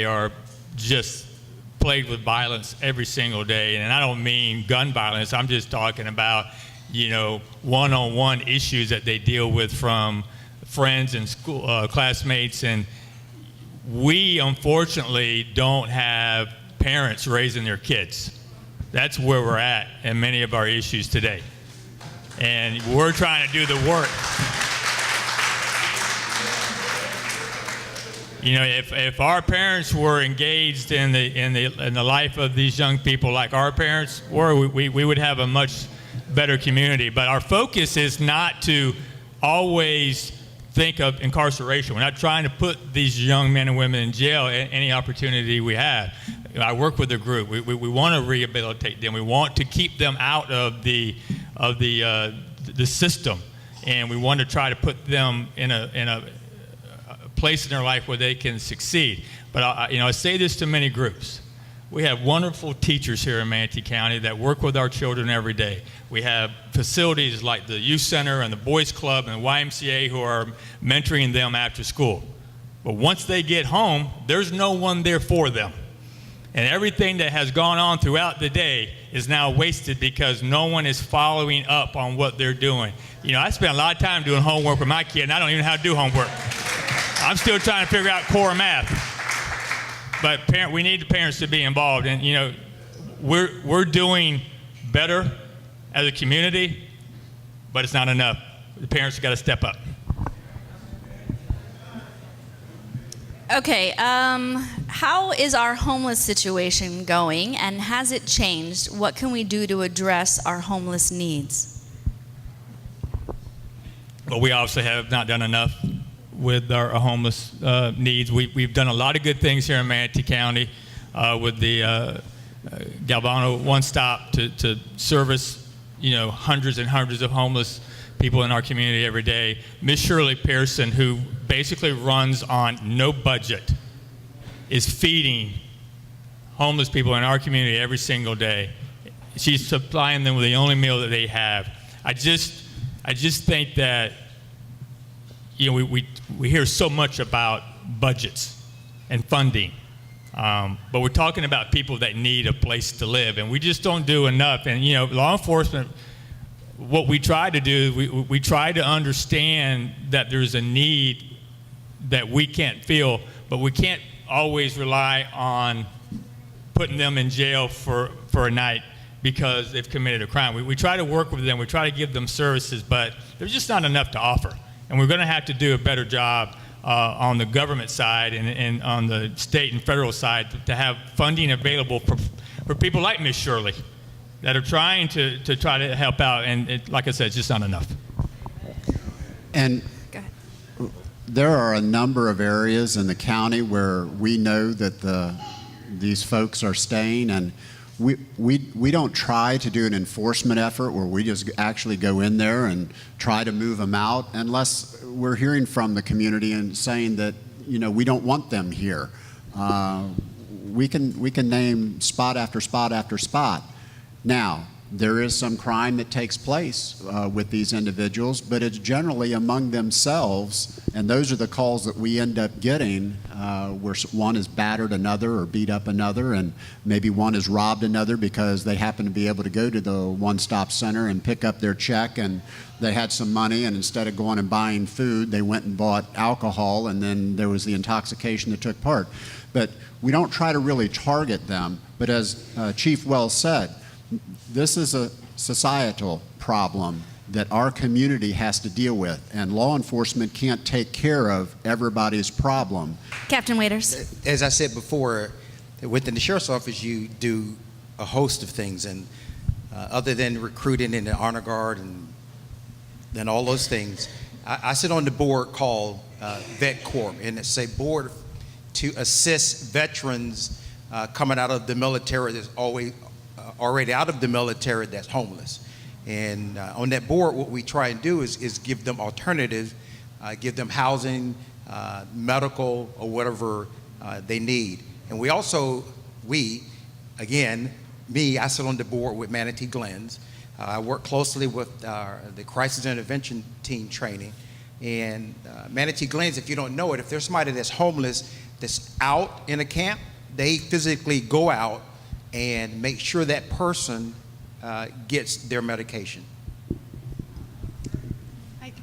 are just plagued with violence every single day. And I don't mean gun violence. I'm just talking about, one-on-one issues that they deal with from friends and school classmates. And we, unfortunately, don't have parents raising their kids. That's where we're at in many of our issues today. And we're trying to do the work. If our parents were engaged in the life of these young people like our parents were, we would have a much better community. But our focus is not to always think of incarceration. We're not trying to put these young men and women in jail at any opportunity we have. I work with a group. We want to rehabilitate them. We want to keep them out of the system, and we want to try to put them in a place in their life where they can succeed. But I say this to many groups. We have wonderful teachers here in Manatee County that work with our children every day. We have facilities like the Youth Center and the Boys Club and the YMCA who are mentoring them after school. But once they get home, there's no one there for them. And everything that has gone on throughout the day is now wasted because no one is following up on what they're doing. I spend a lot of time doing homework with my kid, and I don't even know how to do homework. I'm still trying to figure out core math. But we need the parents to be involved. And, we're doing better as a community, but it's not enough. The parents have got to step up. Okay, how is our homeless situation going, and has it changed? What can we do to address our homeless needs? Well, we obviously have not done enough with our homeless needs. We've done a lot of good things here in Manatee County with the Galvano One Stop to service, hundreds and hundreds of homeless people in our community every day. Miss Shirley Pearson, who basically runs on no budget, is feeding homeless people in our community every single day. She's supplying them with the only meal that they have. I just think that we hear so much about budgets and funding, but we're talking about people that need a place to live, and we just don't do enough. And law enforcement, what we try to do, we try to understand that there's a need that we can't fill, but we can't always rely on putting them in jail for a night because they've committed a crime. We try to work with them, we try to give them services, but there's just not enough to offer. And we're going to have to do a better job on the government side and on the state and federal side to have funding available for people like Miss Shirley that are trying to try to help out. And like I said, it's just not enough. And Go ahead. there are a number of areas in the county where we know that these folks are staying, and we don't try to do an enforcement effort where we just actually go in there and try to move them out unless we're hearing from the community and saying that we don't want them here. We can name spot after spot after spot. Now, There is some crime that takes place with these individuals, but it's generally among themselves, and those are the calls that we end up getting where one has battered another or beat up another, and maybe one has robbed another because they happen to be able to go to the one-stop center and pick up their check, and they had some money, and instead of going and buying food, they went and bought alcohol, and then there was the intoxication that took part. But we don't try to really target them, but as Chief Wells said, this is a societal problem that our community has to deal with, and law enforcement can't take care of everybody's problem. Captain Waiters. As I said before, within the Sheriff's Office, you do a host of things, and other than recruiting in the Honor Guard and all those things, I sit on the board called Vet Corp, and it's a board to assist veterans coming out of the military that's already out of the military that's homeless. And on that board, what we try and do is give them alternatives, give them housing, medical, or whatever they need. And we also, I sit on the board with Manatee Glens. I work closely with the Crisis Intervention Team training. And Manatee Glens, if you don't know it, if there's somebody that's homeless that's out in a camp, they physically go out and make sure that person gets their medication.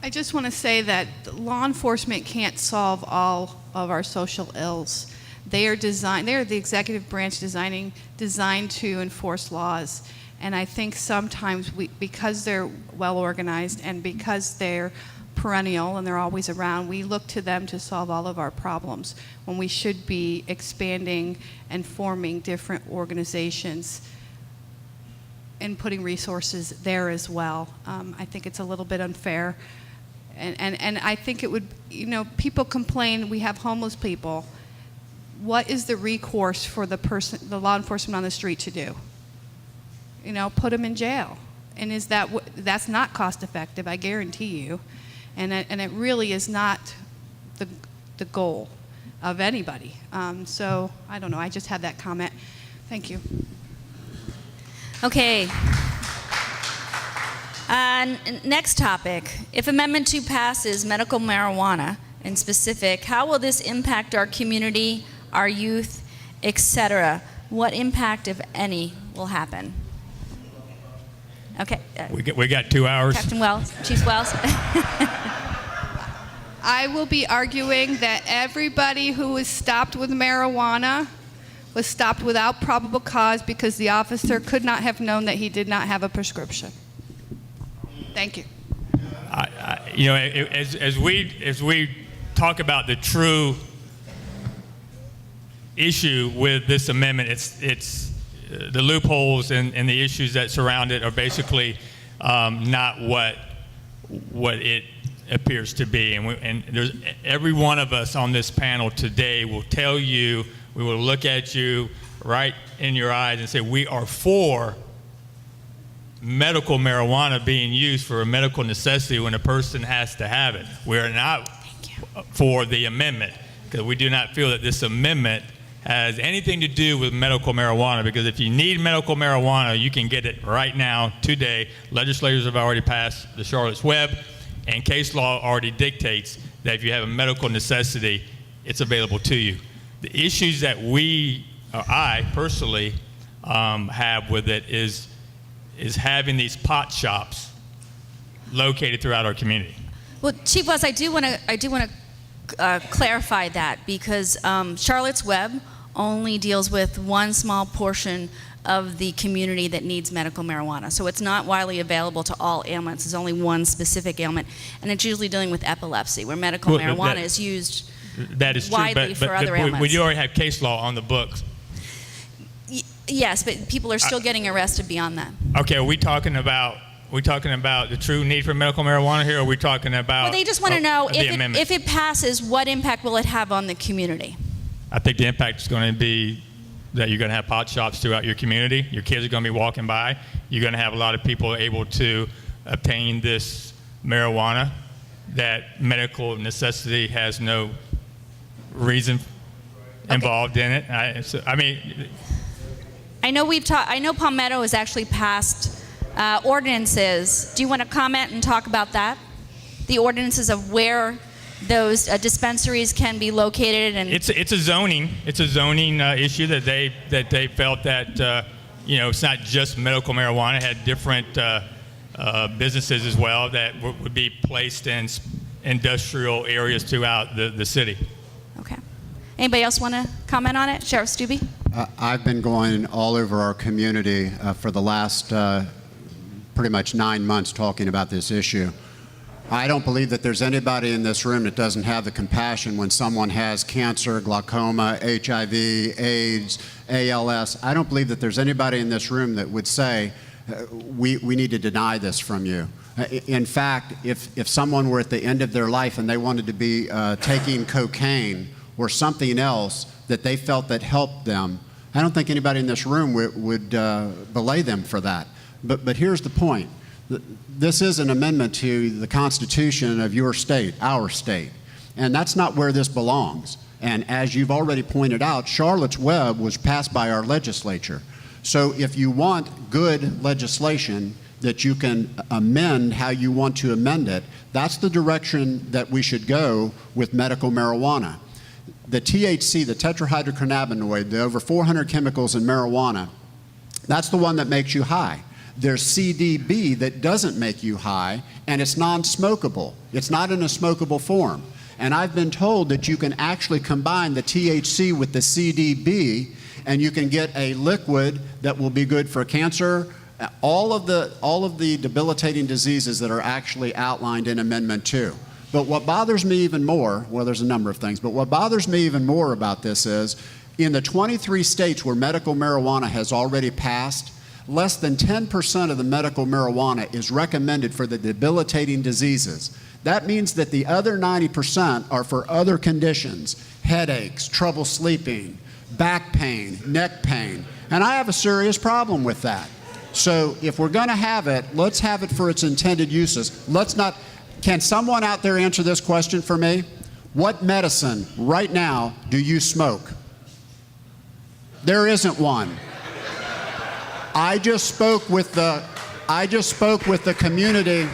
I just want to say that law enforcement can't solve all of our social ills. They are the executive branch designed to enforce laws. And I think sometimes because they're well organized and because they're perennial and they're always around, we look to them to solve all of our problems when we should be expanding and forming different organizations and putting resources there as well. I think it's a little bit unfair. And I think it would, people complain we have homeless people. What is the recourse for the law enforcement on the street to do? Put them in jail. And that's not cost effective, I guarantee you. And it really is not the goal of anybody. So I don't know, I just had that comment. Thank you. Okay. Next topic. If Amendment 2 passes, medical marijuana in specific, how will this impact our community, our youth, etc.? What impact, if any, will happen? Okay. We got 2 hours. Captain Wells, Chief Wells. I will be arguing that everybody who was stopped with marijuana was stopped without probable cause because the officer could not have known that he did not have a prescription. Thank you. As we talk about the true issue with this amendment, it's the loopholes and the issues that surround it are basically not what it appears to be. And there's every one of us on this panel today will tell you, we will look at you right in your eyes and say, we are for medical marijuana being used for a medical necessity when a person has to have it. We are not for the amendment because we do not feel that this amendment has anything to do with medical marijuana, because if you need medical marijuana, you can get it right now, today. Legislators have already passed the Charlotte's Web, and case law already dictates that if you have a medical necessity, it's available to you. The issues that I personally have with it is having these pot shops located throughout our community. Well, Chief Wells, I do want to clarify that because Charlotte's Web only deals with one small portion of the community that needs medical marijuana. So it's not widely available to all ailments. There's only one specific ailment, and it's usually dealing with epilepsy, where medical marijuana is used widely for other ailments. We do already have case law on the books. Yes, but people are still getting arrested beyond that. Okay, are we talking about the true need for medical marijuana here, or are we talking about Well, they just want to know if if it passes, what impact will it have on the community? I think the impact is going to be that you're going to have pot shops throughout your community. Your kids are going to be walking by. You're going to have a lot of people able to obtain this marijuana that medical necessity has no reason involved in it. I know Palmetto has actually passed ordinances. Do you want to comment and talk about that? The ordinances of where those dispensaries can be located, and It's a zoning issue that they felt that it's not just medical marijuana. It had different businesses as well that would be placed in industrial areas throughout the city. okay. Anybody else want to comment on it? Sheriff Stubbe? I've been going all over our community for the last pretty much 9 months talking about this issue. I don't believe that there's anybody in this room that doesn't have the compassion when someone has cancer, glaucoma, HIV, AIDS, ALS. I don't believe that there's anybody in this room that would say, we need to deny this from you. In fact, if someone were at the end of their life and they wanted to be taking cocaine or something else that they felt that helped them, I don't think anybody in this room would belay them for that. But here's the point. This is an amendment to the Constitution of your state, our state, and that's not where this belongs. And as you've already pointed out, Charlotte's Web was passed by our legislature. So if you want good legislation that you can amend how you want to amend it, that's the direction that we should go with medical marijuana. The THC, the tetrahydrocannabinoid, the over 400 chemicals in marijuana, that's the one that makes you high. There's CDB that doesn't make you high, and it's non-smokable. It's not in a smokable form. And I've been told that you can actually combine the THC with the CDB, and you can get a liquid that will be good for cancer, all of the debilitating diseases that are actually outlined in Amendment 2. But what bothers me even more, well, there's a number of things, but what bothers me even more about this is, in the 23 states where medical marijuana has already passed, less than 10% of the medical marijuana is recommended for the debilitating diseases. That means that the other 90% are for other conditions, headaches, trouble sleeping, back pain, neck pain, and I have a serious problem with that. So if we're going to have it, let's have it for its intended uses. Let's not. Can someone out there answer this question for me? What medicine right now do you smoke? There isn't one. I just spoke with the community.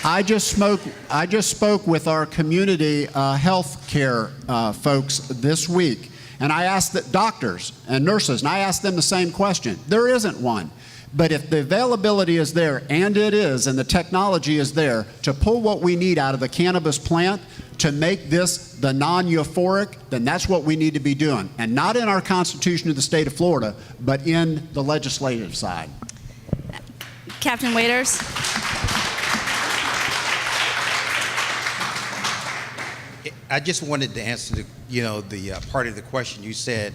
I just spoke with our community health care folks this week, and I asked the doctors and nurses, and I asked them the same question. There isn't one. But if the availability is there, and it is, and the technology is there to pull what we need out of the cannabis plant to make this the non-euphoric, then that's what we need to be doing. And not in our Constitution of the state of Florida, but in the legislative side. Captain Waiters? I just wanted to answer the part of the question you said.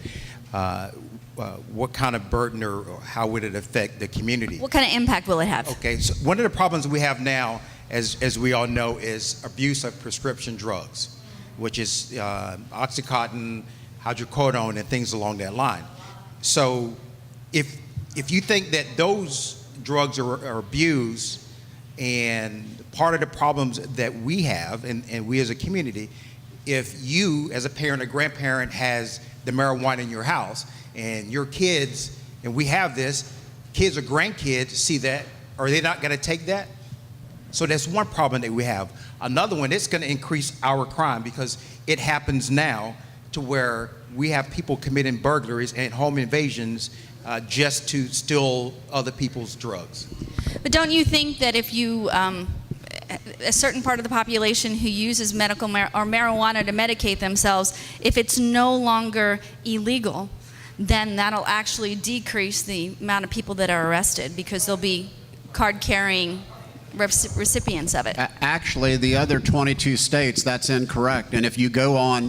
What kind of burden or how would it affect the community? What kind of impact will it have? Okay, so one of the problems we have now, as we all know, is abuse of prescription drugs, which is Oxycontin, hydrocodone, and things along that line. So if you think that those drugs are abused, and part of the problems that we have, and we as a community, if you as a parent or grandparent has the marijuana in your house, and your kids, and we have this, kids or grandkids see that, are they not going to take that? So that's one problem that we have. Another one, it's going to increase our crime because it happens now to where we have people committing burglaries and home invasions just to steal other people's drugs. But don't you think that if you, a certain part of the population who uses medical or marijuana to medicate themselves, if it's no longer illegal, then that'll actually decrease the amount of people that are arrested because there'll be card-carrying recipients of it. Actually, the other 22 states, that's incorrect. And if you go on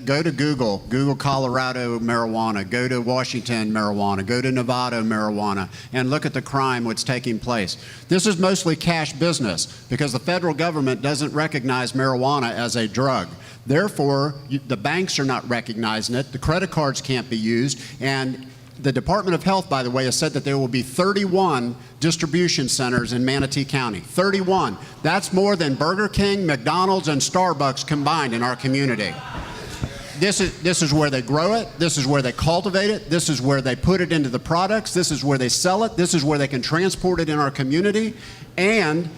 go to Google Colorado marijuana, go to Washington marijuana, go to Nevada marijuana, and look at the crime that's taking place. This is mostly cash business because the federal government doesn't recognize marijuana as a drug. Therefore, the banks are not recognizing it, the credit cards can't be used, and the Department of Health, by the way, has said that there will be 31 distribution centers in Manatee County. 31. That's more than Burger King, McDonald's, and Starbucks combined in our community. This is where they grow it. This is where they cultivate it. This is where they put it into the products. This is where they sell it. This is where they can transport it in our community. And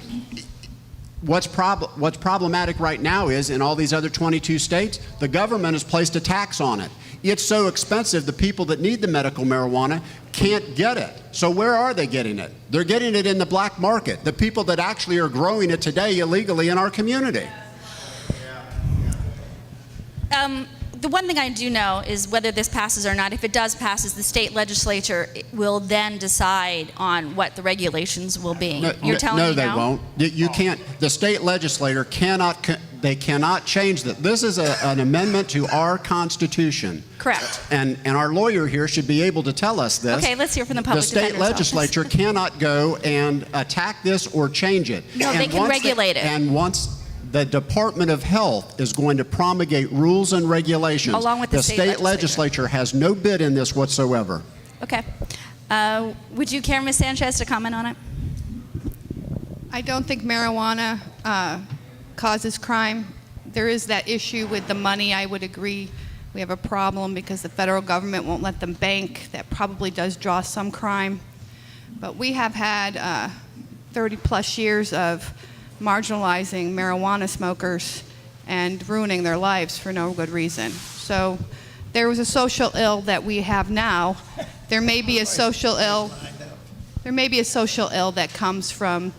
what's problematic right now is in all these other 22 states, the government has placed a tax on it. It's so expensive, the people that need the medical marijuana can't get it. So where are they getting it? They're getting it in the black market, the people that actually are growing it today illegally in our community. The one thing I do know is whether this passes or not, if it does pass, is the state legislature will then decide on what the regulations will be. You're telling me no, they no? won't. You can't. The state legislator cannot. They cannot change that. This is an amendment to our Constitution. Correct. And our lawyer here should be able to tell us this. Okay, let's hear from the public The state defender's office. legislature cannot go and attack this or change it. No, And they can once regulate it. And once the Department of Health is going to promulgate rules and regulations, Along with the state legislature has no bid in this whatsoever. Okay. Would you care, Ms. Sanchez, to comment on it? I don't think marijuana causes crime. There is that issue with the money. I would agree we have a problem because the federal government won't let them bank. That probably does draw some crime. But we have had 30 plus years of marginalizing marijuana smokers and ruining their lives for no good reason. So there was a social ill that we have now. There may be a social ill. There may be a social ill that comes from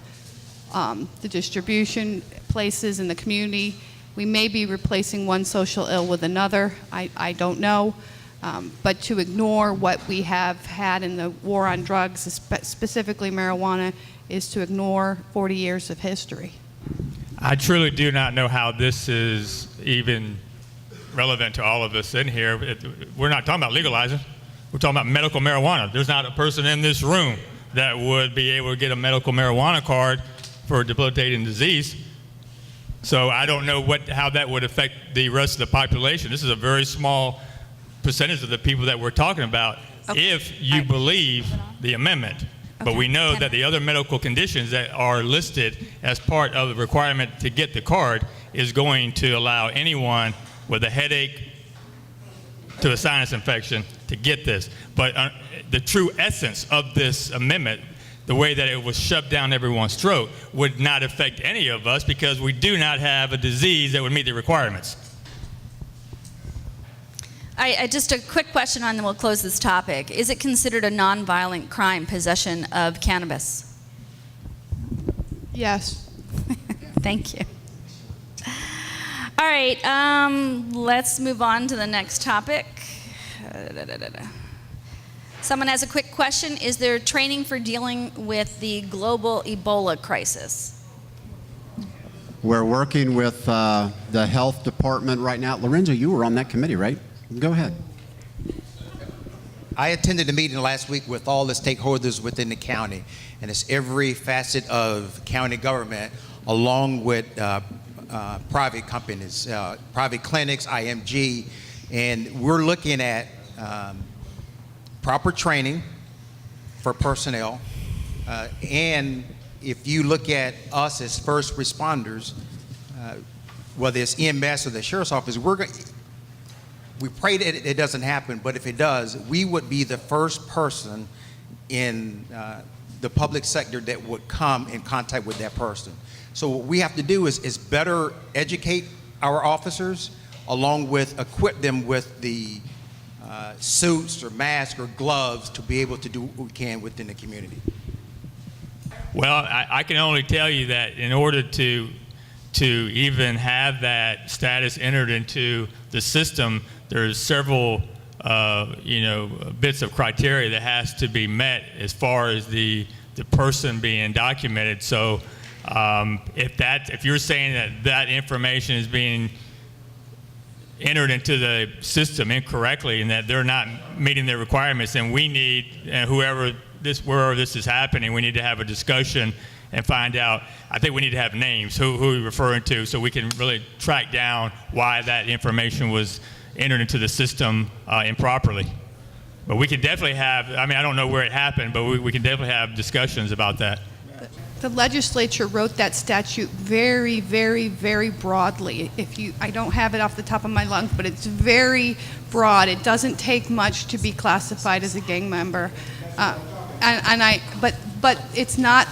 the distribution places in the community. We may be replacing one social ill with another. I don't know. But to ignore what we have had in the war on drugs, specifically marijuana, is to ignore 40 years of history. I truly do not know how this is even relevant to all of us in here. We're not talking about legalizing. We're talking about medical marijuana. There's not a person in this room that would be able to get a medical marijuana card for a debilitating disease. So I don't know how that would affect the rest of the population. This is a very small percentage of the people that we're talking about, Okay. if you believe the amendment. But we know Okay. that the other medical conditions that are listed as part of the requirement to get the card is going to allow anyone with a headache to a sinus infection to get this. But the true essence of this amendment, the way that it was shoved down everyone's throat, would not affect any of us because we do not have a disease that would meet the requirements. Just a quick question on, then we'll close this topic. Is it considered a nonviolent crime, possession of cannabis? Yes. Thank you. All right, let's move on to the next topic. Someone has a quick question. Is there training for dealing with the global Ebola crisis? We're working with the health department right now. Lorenzo, you were on that committee, right? Go ahead. I attended a meeting last week with all the stakeholders within the county, and it's every facet of county government, along with private companies, private clinics, IMG, and we're looking at proper training for personnel, and if you look at us as first responders, whether it's EMS or the sheriff's office, we pray that it doesn't happen, but if it does, we would be the first person in the public sector that would come in contact with that person. So what we have to do is better educate our officers, along with equip them with the suits or masks or gloves to be able to do what we can within the community. Well, I can only tell you that in order to even have that status entered into the system, there's several bits of criteria that has to be met as far as the person being documented. So if you're saying that information is being entered into the system incorrectly and that they're not meeting their requirements, then we need, and wherever this is happening, we need to have a discussion and find out. I think we need to have names, who we're referring to, so we can really track down why that information was entered into the system improperly. But we can definitely have, I don't know where it happened, but we can definitely have discussions about that. The legislature wrote that statute very, very, very broadly. I don't have it off the top of my lungs, but it's very broad. It doesn't take much to be classified as a gang member. But it's not,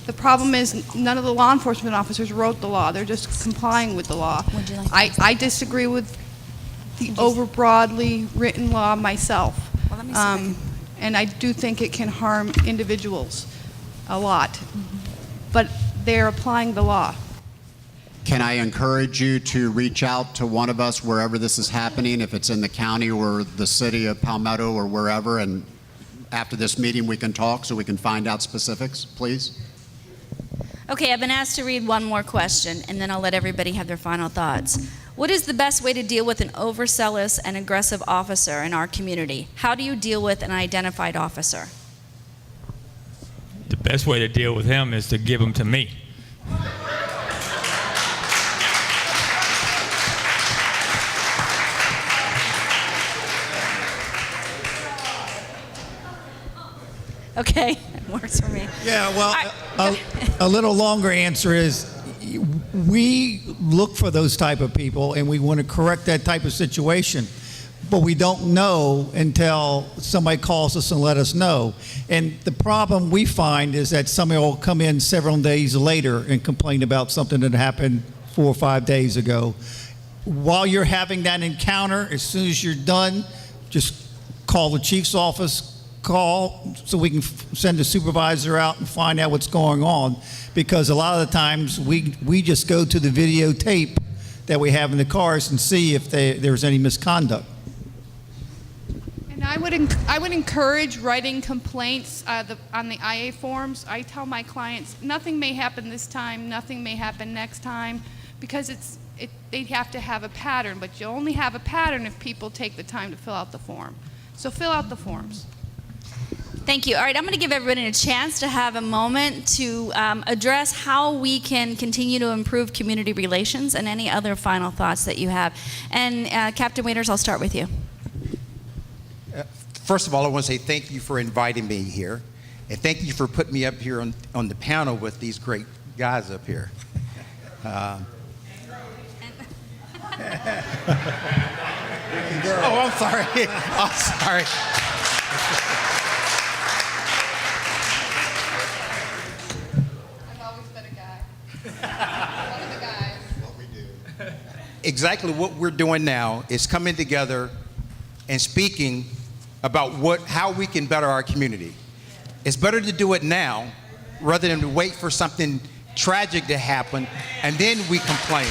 the problem is none of the law enforcement officers wrote the law. They're just complying with the law. Would you like to I disagree with the overbroadly written law myself. Well, let me see if I can- And I do think it can harm individuals a lot. But they're applying the law. Can I encourage you to reach out to one of us wherever this is happening, if it's in the county or the city of Palmetto or wherever, and after this meeting we can talk so we can find out specifics, please? Okay, I've been asked to read one more question, and then I'll let everybody have their final thoughts. What is the best way to deal with an overzealous and aggressive officer in our community? How do you deal with an identified officer? The best way to deal with him is to give him to me. Okay, it works for me. Yeah, well, a little longer answer is we look for those type of people and we want to correct that type of situation, but we don't know until somebody calls us and let us know. And the problem we find is that somebody will come in several days later and complain about something that happened 4 or 5 days ago. While you're having that encounter, as soon as you're done, just call the chief's office, call so we can send a supervisor out and find out what's going on, because a lot of the times we just go to the videotape that we have in the cars and see if there's any misconduct. And I would encourage writing complaints on the IA forms. I tell my clients, nothing may happen this time, nothing may happen next time, because they have to have a pattern, but you only have a pattern if people take the time to fill out the form. So fill out the forms. Thank you. All right, I'm going to give everybody a chance to have a moment to address how we can continue to improve community relations and any other final thoughts that you have. And Captain Waiters, I'll start with you. First of all, I want to say thank you for inviting me here, and thank you for putting me up here on the panel with these great guys up here. Oh, I'm sorry. I'm sorry. I've always been a guy. One of the guys. What we do. Exactly what we're doing now is coming together and speaking about how we can better our community. It's better to do it now rather than to wait for something tragic to happen and then we complain.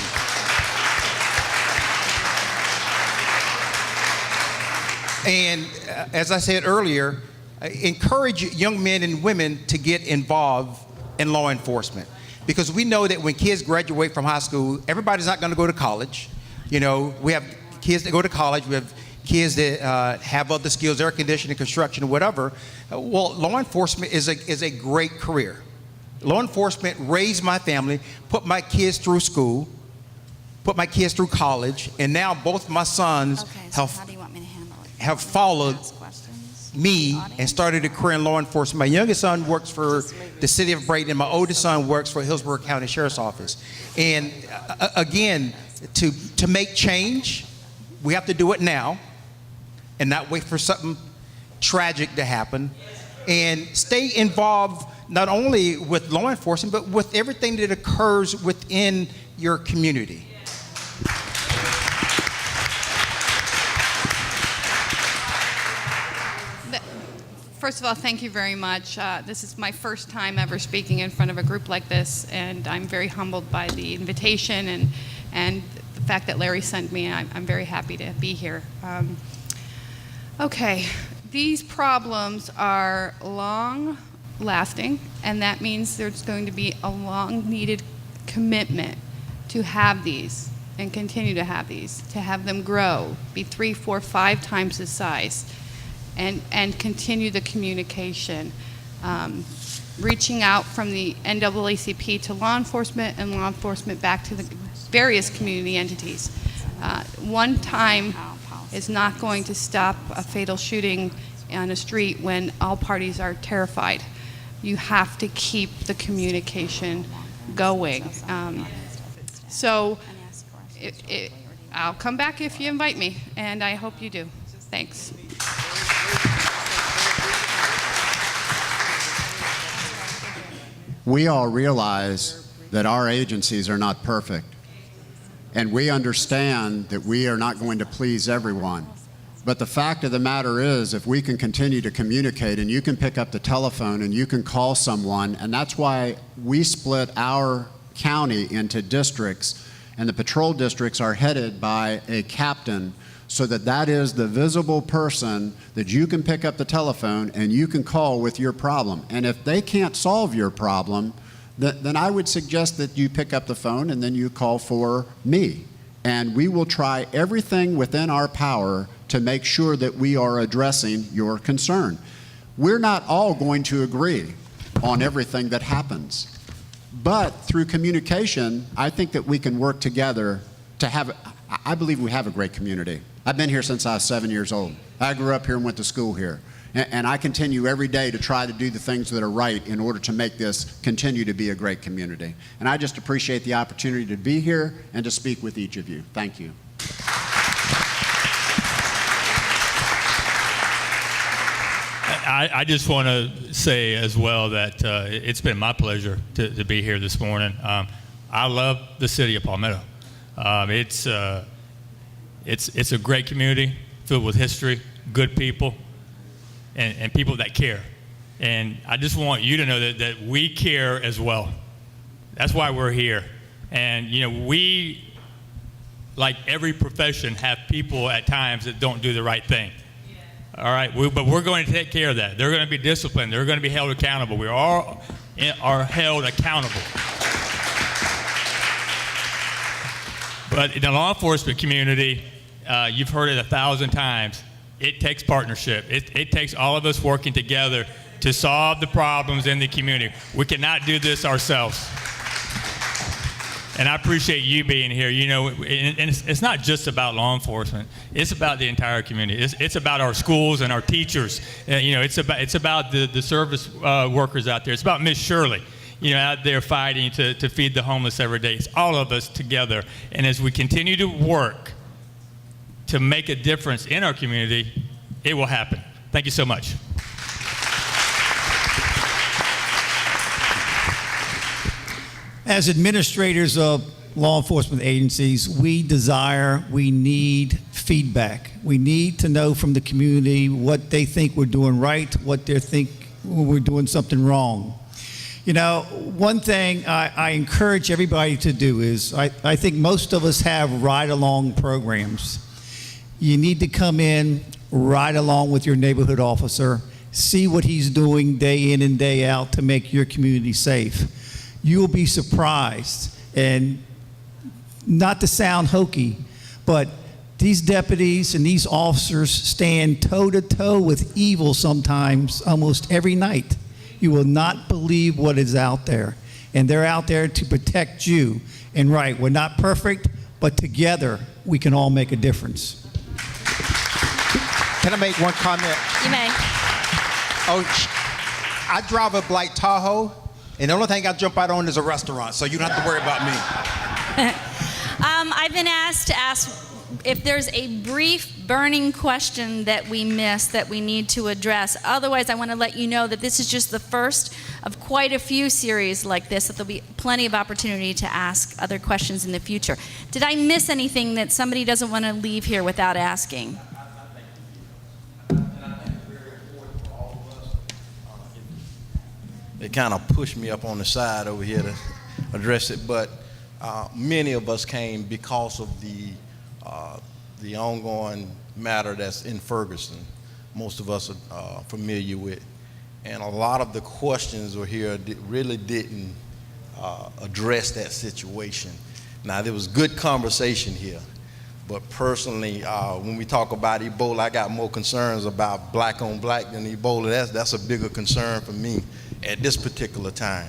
And as I said earlier, encourage young men and women to get involved in law enforcement, because we know that when kids graduate from high school, everybody's not going to go to college. You know, we have kids that go to college, we have kids that have other skills, air conditioning, construction, whatever. Well, law enforcement is a great career. Law enforcement raised my family, put my kids through school, put my kids through college, and now both my sons Okay, so how do you want me to handle it? have followed Ask questions? me and Audience? started a career in law enforcement. My youngest son works for the city of Brayton, and my oldest son works for Hillsborough County Sheriff's Office. And again, to make change, we have to do it now and not wait for something tragic to happen. And stay involved not only with law enforcement, but with everything that occurs within your community. First of all, thank you very much. This is my first time ever speaking in front of a group like this, and I'm very humbled by the invitation and the fact that Larry sent me. I'm very happy to be here. Okay, these problems are long-lasting, and that means there's going to be a long-needed commitment to have these and continue to have these, to have them grow, be 3, 4, 5 times the size. And continue the communication, reaching out from the NAACP to law enforcement and law enforcement back to the various community entities. One time is not going to stop a fatal shooting on a street when all parties are terrified. you have to keep the communication going. So I'll come back if you invite me, and I hope you do. Thanks. We all realize that our agencies are not perfect, and we understand that we are not going to please everyone. But the fact of the matter is, if we can continue to communicate and you can pick up the telephone and you can call someone, and that's why we split our county into districts, and the patrol districts are headed by a captain, so that is the visible person that you can pick up the telephone and you can call with your problem. And if they can't solve your problem, then I would suggest that you pick up the phone and then you call for me. And we will try everything within our power to make sure that we are addressing your concern. We're not all going to agree on everything that happens. But through communication, I think that we can work together to have, I believe we have a great community. I've been here since I was 7 years old. I grew up here and went to school here. And I continue every day to try to do the things that are right in order to make this continue to be a great community. And I just appreciate the opportunity to be here and to speak with each of you. Thank you. I just want to say as well that it's been my pleasure to be here this morning. I love the city of Palmetto. It's a great community filled with history, good people, and people that care. And I just want you to know that we care as well. That's why we're here. And, you know, we, like every profession, have people at times that don't do the right thing. All right, but we're going to take care of that. They're going to be disciplined. They're going to be held accountable. We all are held accountable. But in the law enforcement community, you've heard it 1,000 times. It takes partnership. It takes all of us working together to solve the problems in the community. We cannot do this ourselves. And I appreciate you being here. You know, and it's not just about law enforcement. It's about the entire community. It's about our schools and our teachers. You know, it's about the service workers out there. It's about Miss Shirley, you know, out there fighting to feed the homeless every day. It's all of us together. And as we continue to work to make a difference in our community, it will happen. Thank you so much. As administrators of law enforcement agencies, we need feedback. We need to know from the community what they think we're doing right, what they think we're doing something wrong. You know, one thing I encourage everybody to do is, I think most of us have ride-along programs. You need to come in, ride along with your neighborhood officer, see what he's doing day in and day out to make your community safe. You will be surprised, and not to sound hokey, but these deputies and these officers stand toe-to-toe with evil sometimes, almost every night. You will not believe what is out there, and they're out there to protect you. And right, we're not perfect, but together we can all make a difference. Can I make one comment? You may. I drive a black Tahoe, and the only thing I jump out on is a restaurant, so you don't have to worry about me. I've been asked to ask if there's a brief burning question that we missed that we need to address. Otherwise, I want to let you know that this is just the first of quite a few series like this, that there'll be plenty of opportunity to ask other questions in the future. Did I miss anything that somebody doesn't want to leave here without asking? It kind of pushed me up on the side over here to address it, but many of us came because of the ongoing matter that's in Ferguson. Most of us are familiar with, and a lot of the questions were here really didn't address that situation. Now, there was good conversation here, but personally, when we talk about Ebola, I got more concerns about black on black than Ebola. That's a bigger concern for me at this particular time.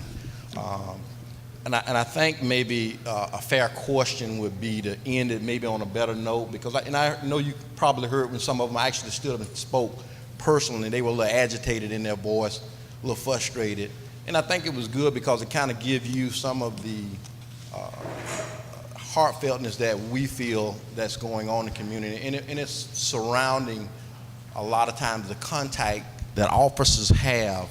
And I think maybe a fair question would be to end it maybe on a better note, because I know you probably heard when some of them actually stood up and spoke personally. They were a little agitated in their voice little frustrated. And I think it was good because it kind of gives you some of the heartfeltness that we feel that's going on in the community. And it's surrounding a lot of times the contact that officers have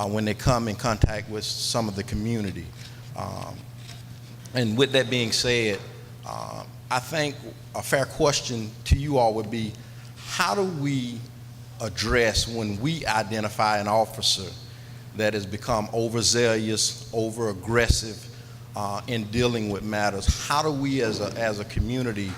when they come in contact with some of the community. And with that being said, I think a fair question to you all would be, how do we address when we identify an officer that has become overzealous, over-aggressive in dealing with matters? How do we as a community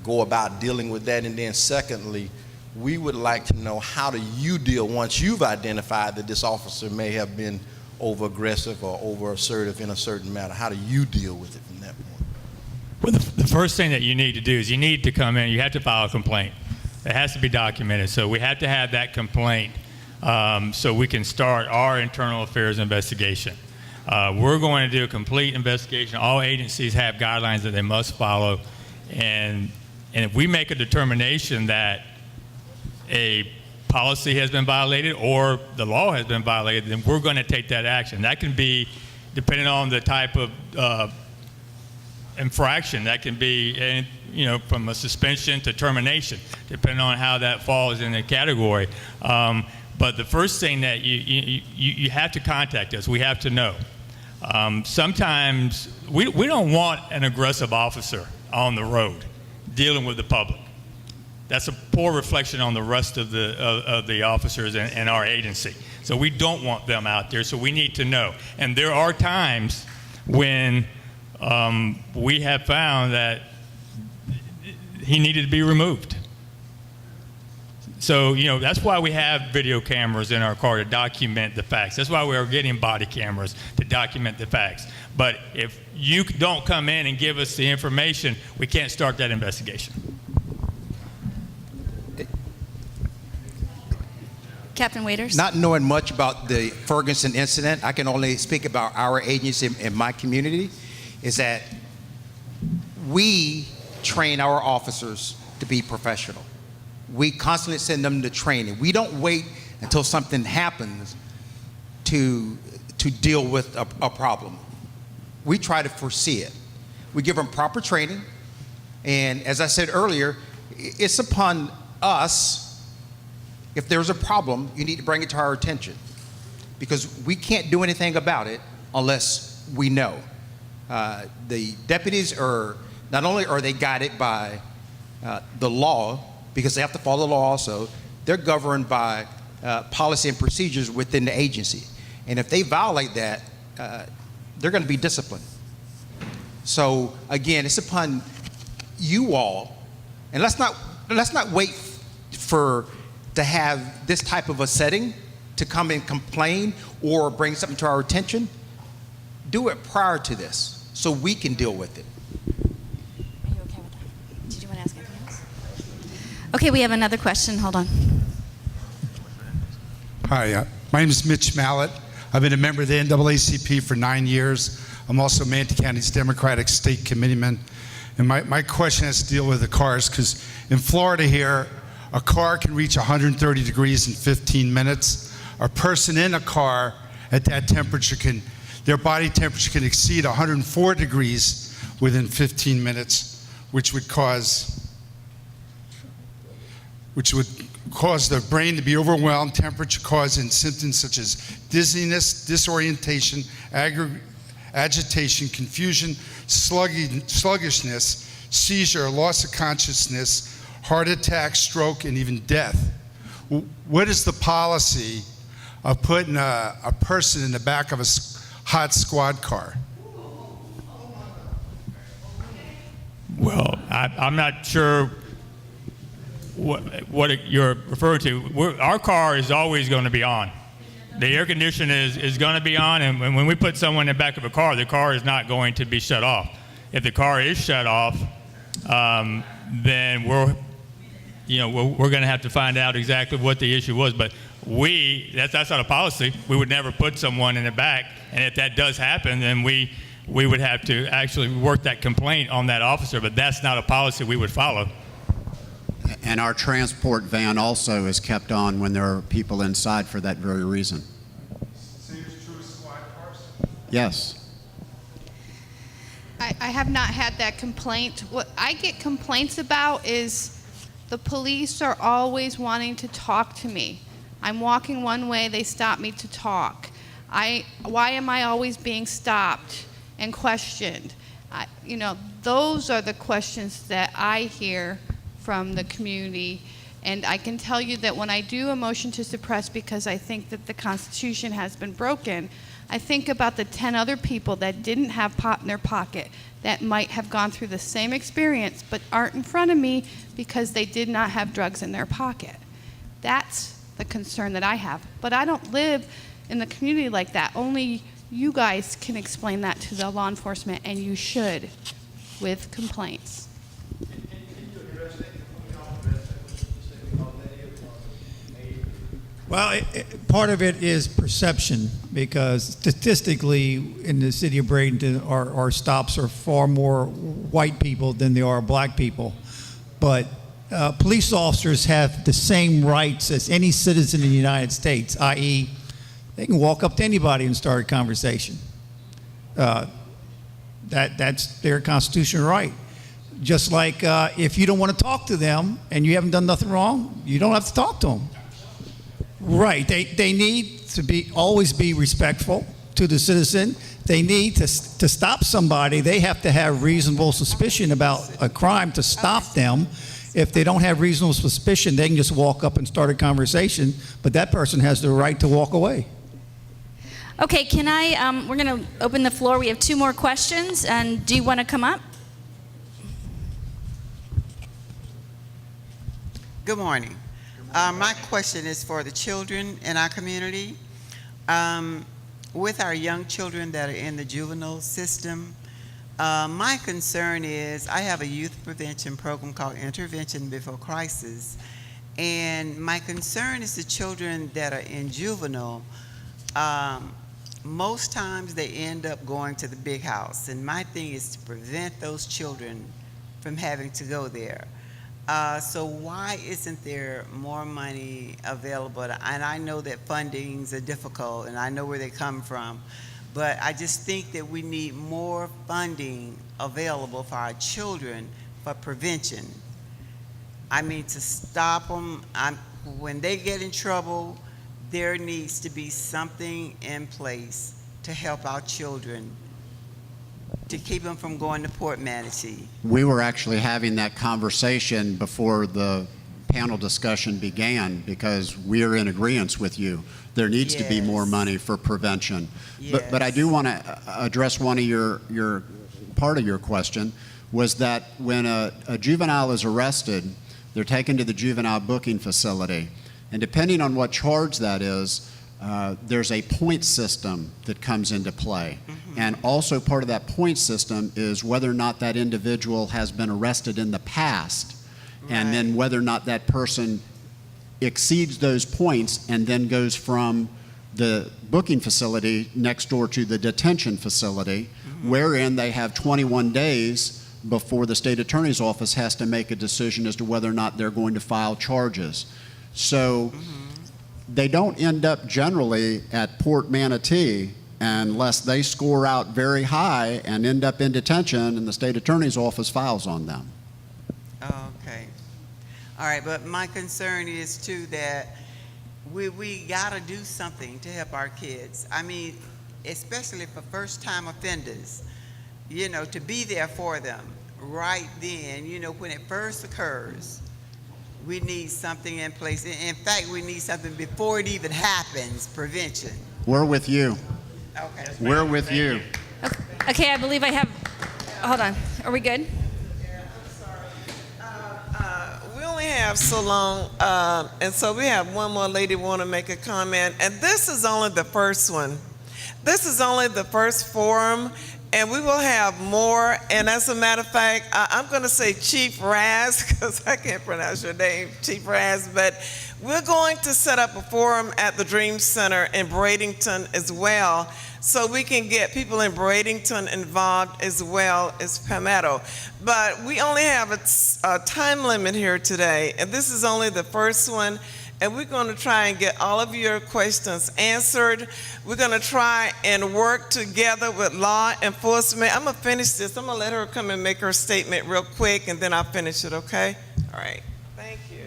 go about dealing with that? And then secondly, we would like to know, how do you deal once you've identified that this officer may have been over-aggressive or over-assertive in a certain matter? How do you deal with it from that point? Well, the first thing that you need to do is you need to come in, you have to file a complaint. It has to be documented. So we have to have that complaint so we can start our internal affairs investigation. We're going to do a complete investigation. All agencies have guidelines that they must follow. And if we make a determination that a policy has been violated or the law has been violated, then we're going to take that action. That can be, depending on the type of infraction, that can be, from a suspension to termination, depending on how that falls in the category. But the first thing that you have to contact us. We have to know. Sometimes we don't want an aggressive officer on the road dealing with the public. That's a poor reflection on the rest of the officers in our agency. So we don't want them out there, so we need to know. And there are times when we have found that he needed to be removed. So, that's why we have video cameras in our car to document the facts. That's why we are getting body cameras to document the facts. But if you don't come in and give us the information, we can't start that investigation. Captain Waiters? Not knowing much about the Ferguson incident, I can only speak about our agency in my community, is that we train our officers to be professional. We constantly send them to training. We don't wait until something happens to deal with a problem. We try to foresee it. We give them proper training, and as I said earlier, it's upon us. If there's a problem, you need to bring it to our attention, because we can't do anything about it unless we know. The deputies are, not only are they guided by the law, because they have to follow the law also, they're governed by policy and procedures within the agency. And if they violate that, they're going to be disciplined. So again, it's upon you all, and let's not wait to have this type of a setting to come and complain or bring something to our attention. Do it prior to this so we can deal with it. Are you okay with that? Did you want to ask anything else? Okay, we have another question. Hold on. Hi, my name is Mitch Mallett. I've been a member of the NAACP for 9 years. I'm also Manatee County's Democratic State Committeeman. And my question has to deal with the cars, because in Florida here, a car can reach 130 degrees in 15 minutes. A person in a car at that temperature their body temperature can exceed 104 degrees within 15 minutes, which would cause the brain to be overwhelmed, temperature causing symptoms such as dizziness, disorientation, agitation, confusion, sluggishness, seizure, loss of consciousness, heart attack, stroke, and even death. What is the policy of putting a person in the back of a hot squad car? Well, I'm not sure what you're referring to. Our car is always going to be on. The air conditioner is going to be on, and when we put someone in the back of a car, the car is not going to be shut off. If the car is shut off, then we're going to have to find out exactly what the issue was. But that's not a policy. We would never put someone in the back, and if that does happen, then we would have to actually work that complaint on that officer, but that's not a policy we would follow. And our transport van also is kept on when there are people inside for that very reason. Yes. I have not had that complaint. What I get complaints about is the police are always wanting to talk to me. I'm walking one way, they stop me to talk. Why am I always being stopped and questioned? Those are the questions that I hear from the community. And I can tell you that when I do a motion to suppress because I think that the Constitution has been broken, I think about the 10 other people that didn't have pot in their pocket that might have gone through the same experience but aren't in front of me because they did not have drugs in their pocket. That's the concern that I have. But I don't live in the community like that. Only you guys can explain that to the law enforcement, and you should with complaints. Well, part of it is perception, because statistically in the city of Bradenton, our stops are far more white people than they are black people. But police officers have the same rights as any citizen in the United States, i.e., they can walk up to anybody and start a conversation. That's their constitutional right. Just like if you don't want to talk to them and you haven't done nothing wrong, you don't have to talk to them. Right. They need to always be respectful to the citizen. They need to stop somebody. They have to have reasonable suspicion about a crime to stop them. If they don't have reasonable suspicion, they can just walk up and start a conversation, but that person has the right to walk away. Okay, we're going to open the floor. We have 2 more questions, and do you want to come up? Good morning. My question is for the children in our community. With our young children that are in the juvenile system, my concern is I have a youth prevention program called Intervention Before Crisis, and my concern is the children that are in juvenile. Most times they end up going to the big house, and my thing is to prevent those children from having to go there. So why isn't there more money available? And I know that fundings are difficult, and I know where they come from, but I just think that we need more funding available for our children for prevention. I mean, to stop them, when they get in trouble, there needs to be something in place to help our children, to keep them from going to Port Manatee. We were actually having that conversation before the panel discussion began, because we're in agreement with you. There needs to be more money for prevention. Yes. But I do want to address one of your part of your question, was that when a juvenile is arrested, they're taken to the juvenile booking facility. And depending on what charge that is, there's a point system that comes into play. Mm-hmm. And also part of that point system is whether or not that individual has been arrested in the past, right, and then whether or not that person exceeds those points and then goes from the booking facility next door to the detention facility, mm-hmm, wherein they have 21 days before the state attorney's office has to make a decision as to whether or not they're going to file charges. So they don't end up generally at Port Manatee unless they score out very high and end up in detention and the state attorney's office files on them. Okay. All right, but my concern is too that we gotta do something to help our kids. I mean, especially for first-time offenders, to be there for them right then, when it first occurs. We need something in place. In fact, we need something before it even happens, prevention. We're with you. Okay. We're with you. Okay, I believe I have, hold on. Are we good? Yeah, I'm sorry. We only have so long, and so we have one more lady want to make a comment, and this is only the first one. This is only the first forum, and we will have more. And as a matter of fact, I'm going to say Chief Raz, because I can't pronounce your name, Chief Raz, but we're going to set up a forum at the Dream Center in Bradenton as well, so we can get people in Bradenton involved as well as Palmetto. But we only have a time limit here today, and this is only the first one. and we're going to try and get all of your questions answered. We're going to try and work together with law enforcement. I'm going to finish this. I'm going to let her come and make her statement real quick, and then I'll finish it, okay? All right. Thank you.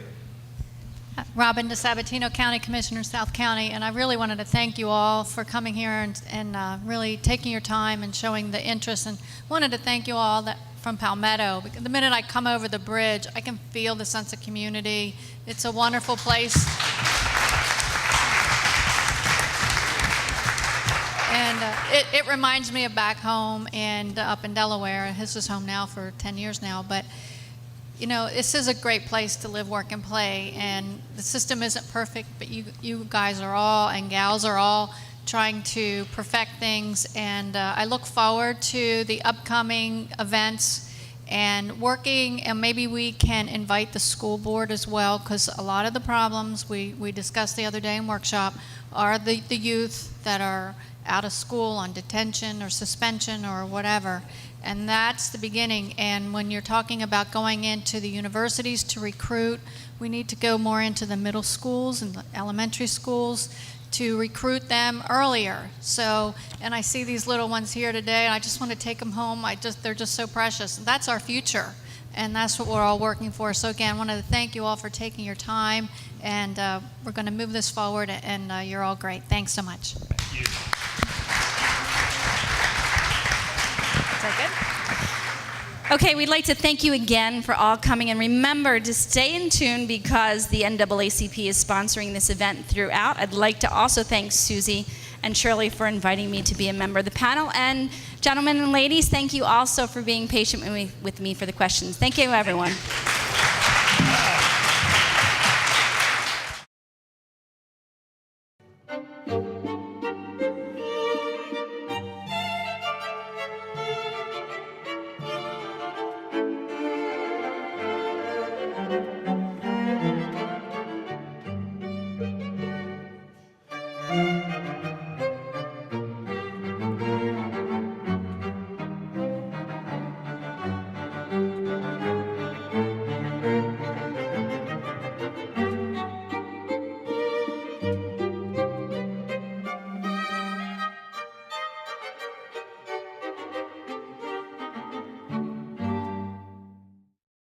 Robin DeSabatino, County Commissioner, South County, and I really wanted to thank you all for coming here and really taking your time and showing the interest, and wanted to thank you all from Palmetto. Because the minute I come over the bridge, I can feel the sense of community. It's a wonderful place. And it reminds me of back home and up in Delaware. His is home now for 10 years now, but you know, this is a great place to live, work, and play, and the system isn't perfect, but you guys are all, and gals are all, trying to perfect things, and I look forward to the upcoming events and working, and maybe we can invite the school board as well, because a lot of the problems we discussed the other day in workshop are the youth that are out of school on detention or suspension or whatever. And that's the beginning. And when you're talking about going into the universities to recruit, we need to go more into the middle schools and the elementary schools to recruit them earlier. So, and I see these little ones here today, and I just want to take them home. They're just so precious. And that's our future, and that's what we're all working for. So again, I wanted to thank you all for taking your time, and we're going to move this forward, and you're all great. Thanks so much. Thank you. Is that good? Okay, we'd like to thank you again for all coming, and remember to stay in tune because the NAACP is sponsoring this event throughout. I'd like to also thank Susie and Shirley for inviting me to be a member of the panel, and gentlemen and ladies, thank you also for being patient with me for the questions. Thank you, everyone.